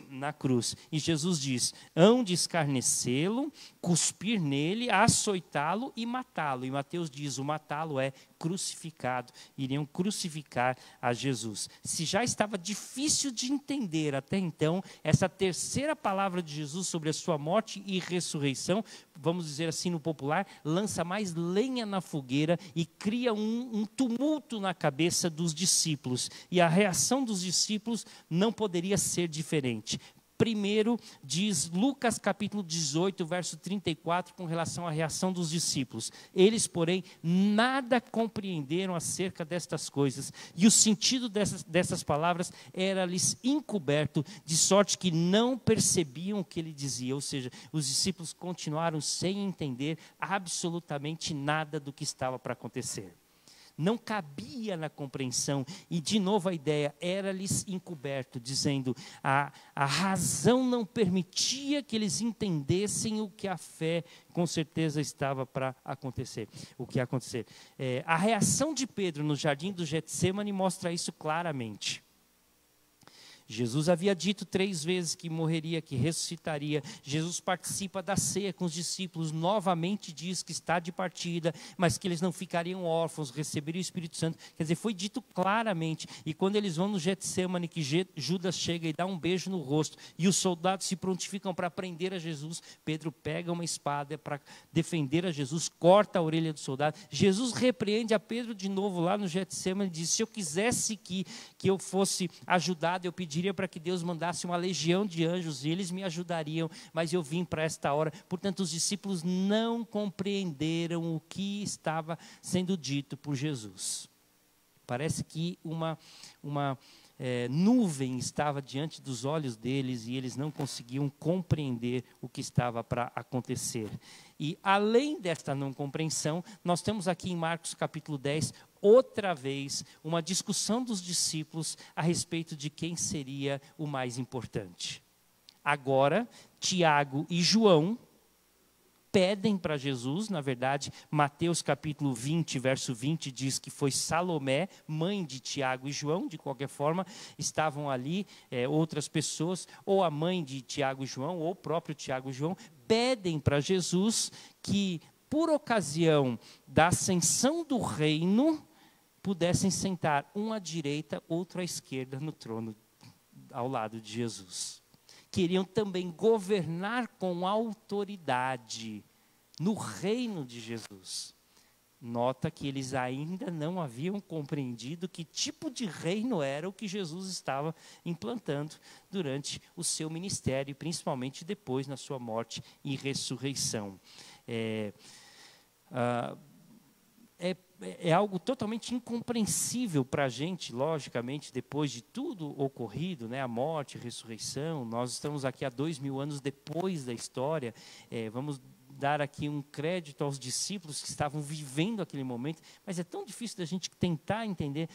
na cruz. E Jesus diz: hão de escarnecê-lo, cuspir nele, açoitá-lo e matá-lo. E Mateus diz: o matá-lo é crucificado. Iriam crucificar a Jesus. Se já estava difícil de entender até então, essa terceira palavra de Jesus sobre a sua morte e ressurreição, vamos dizer assim no popular, lança mais lenha na fogueira e cria um tumulto na cabeça dos discípulos. E a reação dos discípulos não poderia ser diferente. Primeiro, diz Lucas capítulo 18, verso 34, com relação à reação dos discípulos. Eles, porém, nada compreenderam acerca destas coisas, e o sentido dessas palavras era-lhes encoberto, de sorte que não percebiam o que ele dizia. Ou seja, os discípulos continuaram sem entender absolutamente nada do que estava para acontecer. não cabia na compreensão. E de novo a ideia era-lhes encoberto, dizendo, a razão não permitia que eles entendessem o que a fé com certeza estava para acontecer. O que ia acontecer. A reação de Pedro no jardim do Getsêmani mostra isso claramente. Jesus havia dito 3 vezes que morreria, que ressuscitaria. Jesus participa da ceia com os discípulos, novamente diz que está de partida, mas que eles não ficariam órfãos, receberiam o Espírito Santo. Quer dizer, foi dito claramente. E quando eles vão no Getsêmani, que Judas chega e dá um beijo no rosto, e os soldados se prontificam para prender a Jesus, Pedro pega uma espada para defender a Jesus, corta a orelha do soldado. Jesus repreende a Pedro de novo lá no Getsêmani e diz, se eu quisesse que eu fosse ajudado, eu pediria para que Deus mandasse uma legião de anjos e eles me ajudariam, mas eu vim para esta hora. Portanto, os discípulos não compreenderam o que estava sendo dito por Jesus. Parece que uma nuvem estava diante dos olhos deles e eles não conseguiam compreender o que estava para acontecer. E além desta não compreensão, nós temos aqui em Marcos capítulo 10, outra vez, uma discussão dos discípulos a respeito de quem seria o mais importante. Agora, Tiago e João pedem para Jesus, na verdade, Mateus capítulo 20, verso 20, diz que foi Salomé, mãe de Tiago e João, de qualquer forma, estavam ali outras pessoas, ou a mãe de Tiago e João, ou o próprio Tiago e João, pedem para Jesus que, por ocasião da ascensão do reino, pudessem sentar um à direita, outro à esquerda no trono, ao lado de Jesus. Queriam também governar com autoridade no reino de Jesus. Nota que eles ainda não haviam compreendido que tipo de reino era o que Jesus estava implantando durante o seu ministério, principalmente depois na sua morte e ressurreição. É algo totalmente incompreensível para a gente, logicamente, depois de tudo ocorrido, né, a morte, a ressurreição. Nós estamos aqui há 2000 anos depois da história, vamos dar aqui um crédito aos discípulos que estavam vivendo aquele momento, mas é tão difícil da gente tentar entender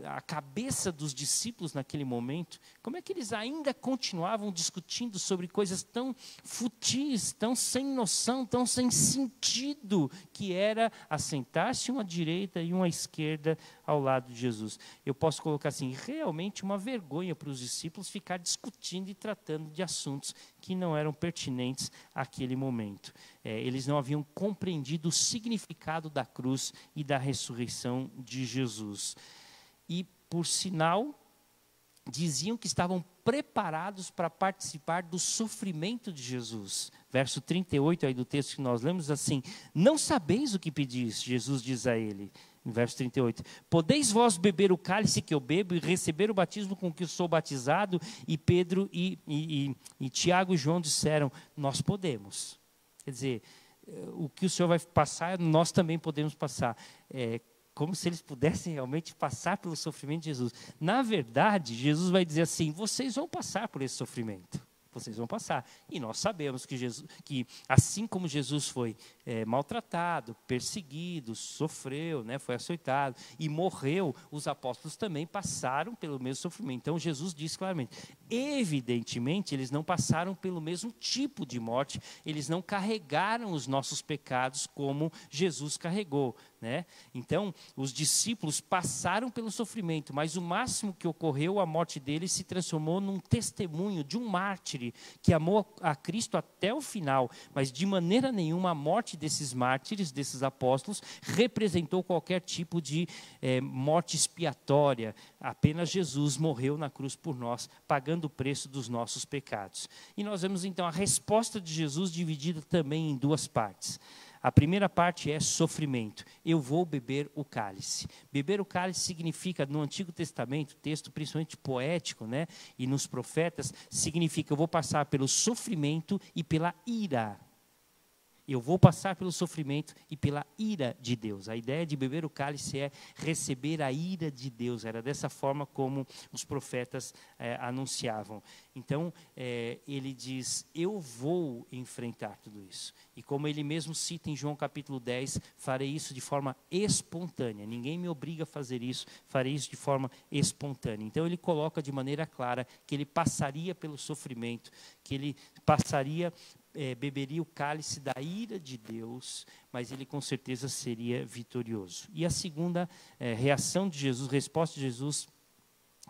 a cabeça dos discípulos naquele momento, como é que eles ainda continuavam discutindo sobre coisas tão futis, tão sem noção, tão sem sentido, que era assentar-se uma à direita e uma à esquerda ao lado de Jesus. Eu posso colocar assim, realmente uma vergonha para os discípulos ficar discutindo e tratando de assuntos que não eram pertinentes àquele momento. Eles não haviam compreendido o significado da cruz e da ressurreição de Jesus. E, por sinal, diziam que estavam preparados para participar do sofrimento de Jesus. Verso 38 aí do texto que nós lemos, assim, não sabeis o que pedis, Jesus diz a ele. No verso 38, podeis vós beber o cálice que eu bebo e receber o batismo com que eu sou batizado? E Pedro e Tiago e João disseram, nós podemos. Quer dizer, o que o Senhor vai passar, nós também podemos passar. Como se eles pudessem realmente passar pelo sofrimento de Jesus. Na verdade, Jesus vai dizer assim, vocês vão passar por esse sofrimento. Vocês vão passar. E nós sabemos que assim como Jesus foi maltratado, perseguido, sofreu, né, foi açoitado e morreu, os apóstolos também passaram pelo mesmo sofrimento. Então Jesus diz claramente, evidentemente eles não passaram pelo mesmo tipo de morte, eles não carregaram os nossos pecados como Jesus carregou. Né? Então, os discípulos passaram pelo sofrimento, mas o máximo que ocorreu, a morte deles se transformou num testemunho de um mártir que amou a Cristo até o final, mas de maneira nenhuma a morte desses mártires, desses apóstolos, representou qualquer tipo de morte expiatória. Apenas Jesus morreu na cruz por nós, pagando o preço dos nossos pecados. E nós vemos então a resposta de Jesus dividida também em 2 partes. A primeira parte é sofrimento. Eu vou beber o cálice. Beber o cálice significa, no Antigo Testamento, texto principalmente poético, né, e nos profetas, significa eu vou passar pelo sofrimento e pela ira. Eu vou passar pelo sofrimento e pela ira de Deus. A ideia de beber o cálice é receber a ira de Deus. Era dessa forma como os profetas anunciavam. Então, ele diz, eu vou enfrentar tudo isso. E como ele mesmo cita em João capítulo 10, farei isso de forma espontânea. Ninguém me obriga a fazer isso, farei isso de forma espontânea. Então, ele coloca de maneira clara que ele passaria pelo sofrimento, que ele passaria beberia o cálice da ira de Deus, mas ele com certeza seria vitorioso. E a segunda reação de Jesus, resposta de Jesus,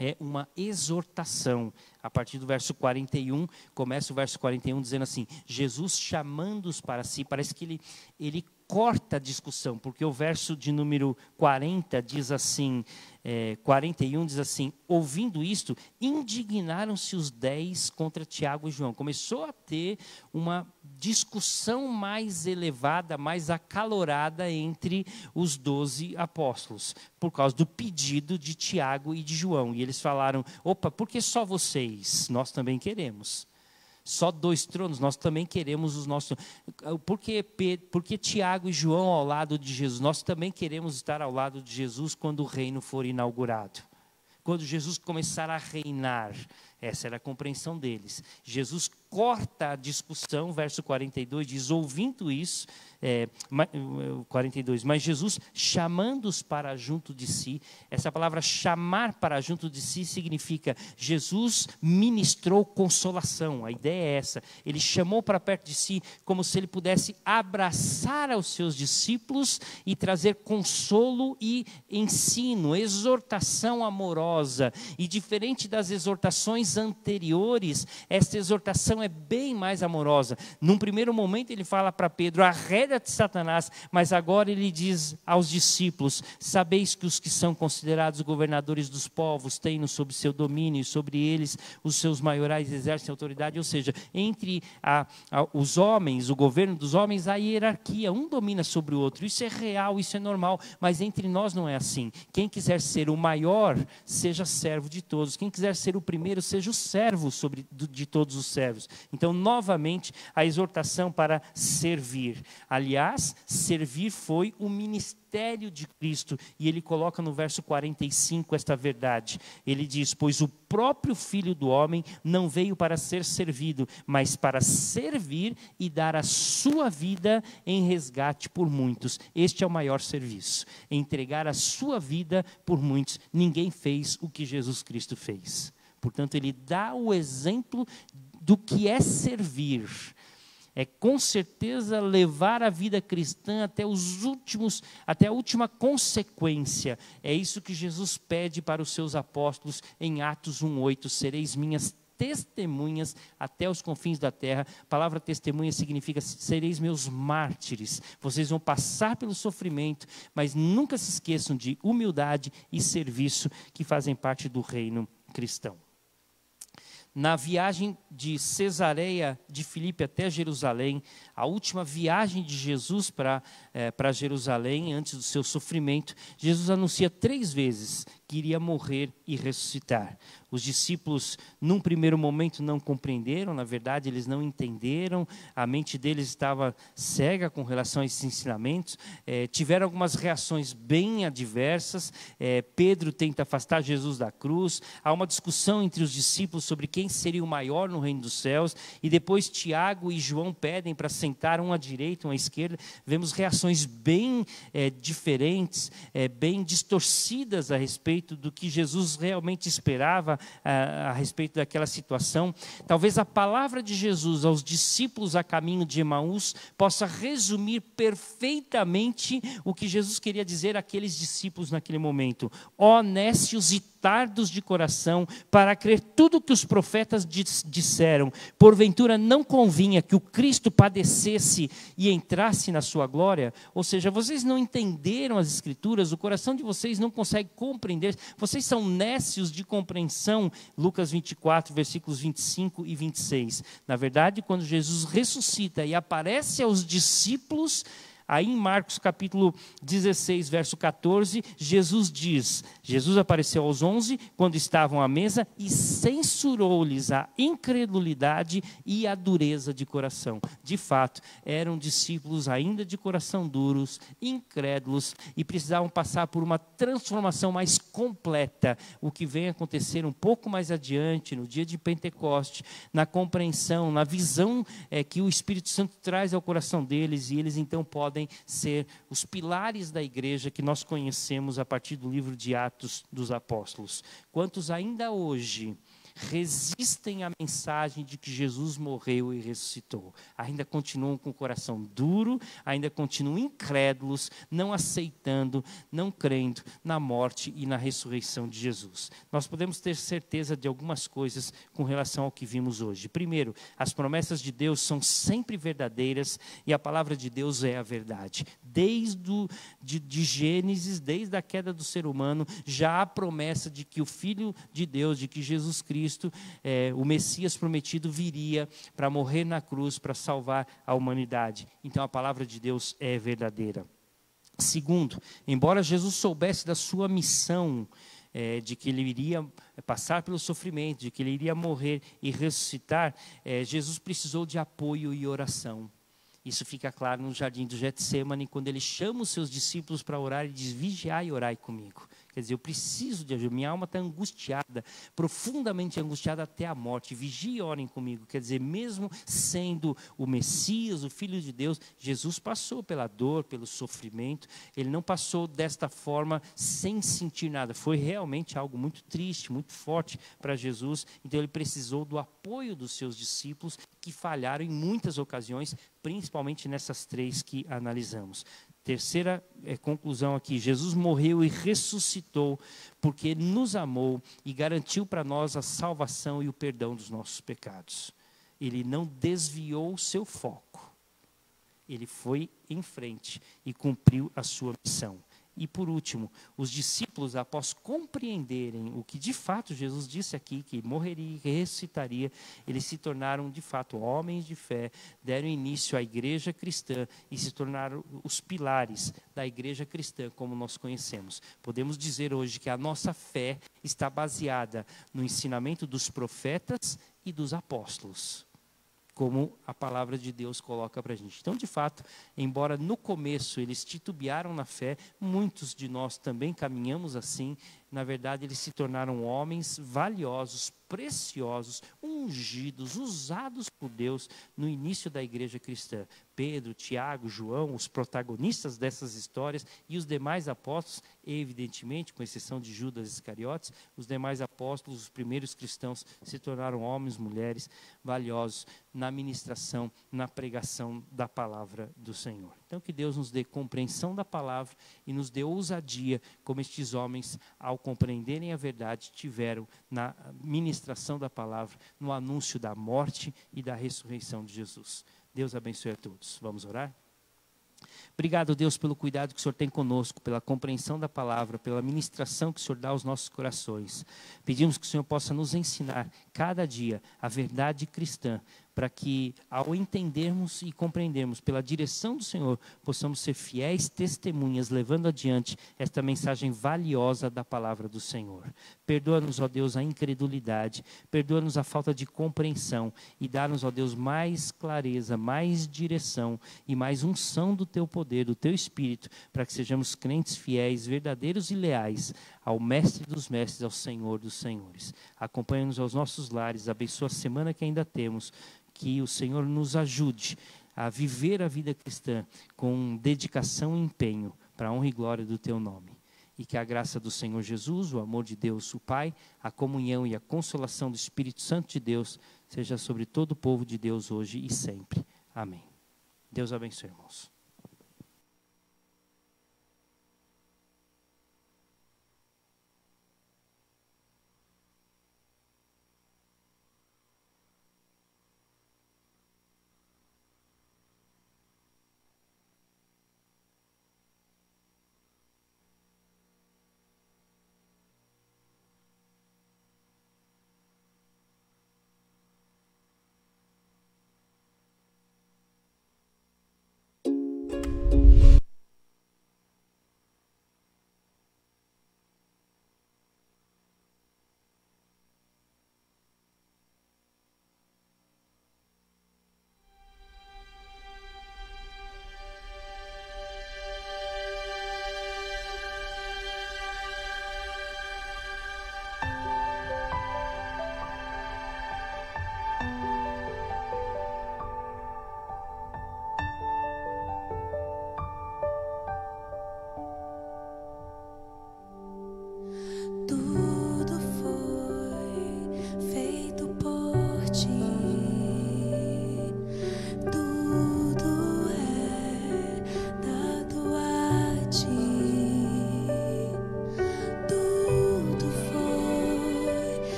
é uma exortação. A partir do verso 41, começa o verso 41 dizendo assim, Jesus chamando-os para si, parece que ele corta a discussão, porque o verso de número 40 diz assim, 41 diz assim, ouvindo isto, indignaram-se os 10 contra Tiago e João. Começou a ter uma discussão mais elevada, mais acalorada entre os 12 apóstolos, por causa do pedido de Tiago e de João. E eles falaram, opa, por que só vocês? Nós também queremos. Só 2 tronos, nós também queremos os nossos. Porque Tiago e João ao lado de Jesus? Nós também queremos estar ao lado de Jesus quando o reino for inaugurado. Quando Jesus começar a reinar. Essa era a compreensão deles. Jesus corta a discussão, verso 42 diz, ouvindo isso, 42, mas Jesus chamando-os para junto de si, essa palavra chamar para junto de si significa, Jesus ministrou consolação, a ideia é essa, ele chamou para perto de si, como se ele pudesse abraçar aos seus discípulos e trazer consolo e ensino, exortação amorosa, e diferente das exortações anteriores, esta exortação é bem mais amorosa. Num primeiro momento ele fala para Pedro, arreda-te Satanás, mas agora ele diz aos discípulos, sabeis que os que são considerados governadores dos povos têm sob seu domínio, e sobre eles os seus maiorais exercem autoridade, ou seja, entre os homens, o governo dos homens, há hierarquia, um domina sobre o outro, isso é real, isso é normal, mas entre nós não é assim. Quem quiser ser o maior, seja servo de todos, quem quiser ser o primeiro, seja o servo de todos os servos. Então, novamente, a exortação para servir. Aliás, servir foi o ministério de Cristo. E ele coloca no verso 45 esta verdade. Ele diz, pois o próprio Filho do Homem não veio para ser servido, mas para servir e dar a sua vida em resgate por muitos. Este é o maior serviço. Entregar a sua vida por muitos. Ninguém fez o que Jesus Cristo fez. Portanto, ele dá o exemplo do que é servir. É com certeza levar a vida cristã até a última consequência. É isso que Jesus pede para os seus apóstolos em Atos 1:8. Sereis minhas testemunhas até os confins da terra. A palavra testemunha significa sereis meus mártires. Vocês vão passar pelo sofrimento, mas nunca se esqueçam de humildade e serviço que fazem parte do reino cristão. Na viagem de Cesareia de Filipe até Jerusalém, a última viagem de Jesus para Jerusalém, antes do seu sofrimento, Jesus anuncia 3 vezes que iria morrer e ressuscitar. Os discípulos, num primeiro momento, não compreenderam, na verdade, eles não entenderam, a mente deles estava cega com relação a esses ensinamentos, tiveram algumas reações bem adversas, Pedro tenta afastar Jesus da cruz, há uma discussão entre os discípulos sobre quem seria o maior no reino dos céus, e depois Tiago e João pedem para sentar um à direita, um à esquerda. Vemos reações bem diferentes, bem distorcidas a respeito do que Jesus realmente esperava a respeito daquela situação. Talvez a palavra de Jesus aos discípulos a caminho de Emaús possa resumir perfeitamente o que Jesus queria dizer àqueles discípulos naquele momento. Ó nécios e tardos de coração, para crer tudo que os profetas disseram, porventura não convinha que o Cristo padecesse e entrasse na sua glória? Ou seja, vocês não entenderam as Escrituras, o coração de vocês não consegue compreender, vocês são nécios de compreensão. Lucas 24, versículos 25 e 26. Na verdade, quando Jesus ressuscita e aparece aos discípulos, Aí em Marcos capítulo 16, verso 14, Jesus apareceu aos 11 quando estavam à mesa e censurou-lhes a incredulidade e a dureza de coração. De fato, eram discípulos ainda de coração duros, incrédulos e precisavam passar por uma transformação mais completa. O que vem acontecer um pouco mais adiante, no dia de Pentecoste, na compreensão, na visão que o Espírito Santo traz ao coração deles, e eles então podem ser os pilares da igreja que nós conhecemos a partir do livro de Atos dos Apóstolos. Quantos ainda hoje resistem à mensagem de que Jesus morreu e ressuscitou, ainda continuam com o coração duro, ainda continuam incrédulos, não aceitando, não crendo na morte e na ressurreição de Jesus. Nós podemos ter certeza de algumas coisas com relação ao que vimos hoje. Primeiro, as promessas de Deus são sempre verdadeiras e a palavra de Deus é a verdade. Desde Gênesis, desde a queda do ser humano, já há promessa de que o Filho de Deus, de que Jesus Cristo, o Messias prometido, viria para morrer na cruz, para salvar a humanidade. Então a palavra de Deus é verdadeira. Segundo, embora Jesus soubesse da sua missão, de que ele iria passar pelo sofrimento, de que ele iria morrer e ressuscitar, Jesus precisou de apoio e oração. Isso fica claro no jardim do Getsêmani, quando ele chama os seus discípulos para orar e diz: vigiai e orai comigo. Quer dizer, eu preciso de ajuda, minha alma está angustiada, profundamente angustiada até a morte. Vigie e orem comigo. Quer dizer, mesmo sendo o Messias, o Filho de Deus, Jesus passou pela dor, pelo sofrimento. Ele não passou desta forma sem sentir nada. Foi realmente algo muito triste, muito forte para Jesus. Então ele precisou do apoio dos seus discípulos, que falharam em muitas ocasiões, principalmente nessas 3 que analisamos. Terceira conclusão aqui: Jesus morreu e ressuscitou porque Ele nos amou e garantiu para nós a salvação e o perdão dos nossos pecados. Ele não desviou o seu foco. Ele foi em frente e cumpriu a sua missão. E por último, os discípulos, após compreenderem o que de fato Jesus disse aqui, que morreria e ressuscitaria, eles se tornaram de fato homens de fé, deram início à igreja cristã e se tornaram os pilares da igreja cristã como nós conhecemos. Podemos dizer hoje que a nossa fé está baseada no ensinamento dos profetas e dos apóstolos, como a palavra de Deus coloca para a gente. Então, de fato, embora no começo eles titubearam na fé, muitos de nós também caminhamos assim. Na verdade, eles se tornaram homens valiosos, preciosos, ungidos, usados por Deus no início da igreja cristã. Pedro, Tiago, João, os protagonistas dessas histórias, e os demais apóstolos, evidentemente, com exceção de Judas Iscariotes, os demais apóstolos, os primeiros cristãos, se tornaram homens, mulheres valiosos na ministração, na pregação da palavra do Senhor. Então, que Deus nos dê compreensão da palavra e nos dê ousadia, como estes homens, ao compreenderem a verdade, tiveram na ministração da palavra, no anúncio da morte e da ressurreição de Jesus. Deus abençoe a todos. Vamos orar? Obrigado, Deus, pelo cuidado que o Senhor tem conosco, pela compreensão da palavra, pela ministração que o Senhor dá aos nossos corações. Pedimos que o Senhor possa nos ensinar cada dia a verdade cristã, para que, ao entendermos e compreendermos pela direção do Senhor, possamos ser fiéis testemunhas, levando adiante esta mensagem valiosa da palavra do Senhor. Perdoa-nos, ó Deus, a incredulidade, perdoa-nos a falta de compreensão e dá-nos, ó Deus, mais clareza, mais direção e mais unção do Teu poder, do Teu Espírito, para que sejamos crentes fiéis, verdadeiros e leais ao Mestre dos Mestres, ao Senhor dos Senhores. Acompanha-nos aos nossos lares, abençoa a semana que ainda temos, que o Senhor nos ajude a viver a vida cristã com dedicação e empenho para a honra e glória do Teu nome. E que a graça do Senhor Jesus, o amor de Deus, o Pai, a comunhão e a consolação do Espírito Santo de Deus seja sobre todo o povo de Deus hoje e sempre. Amém. Deus abençoe, irmãos.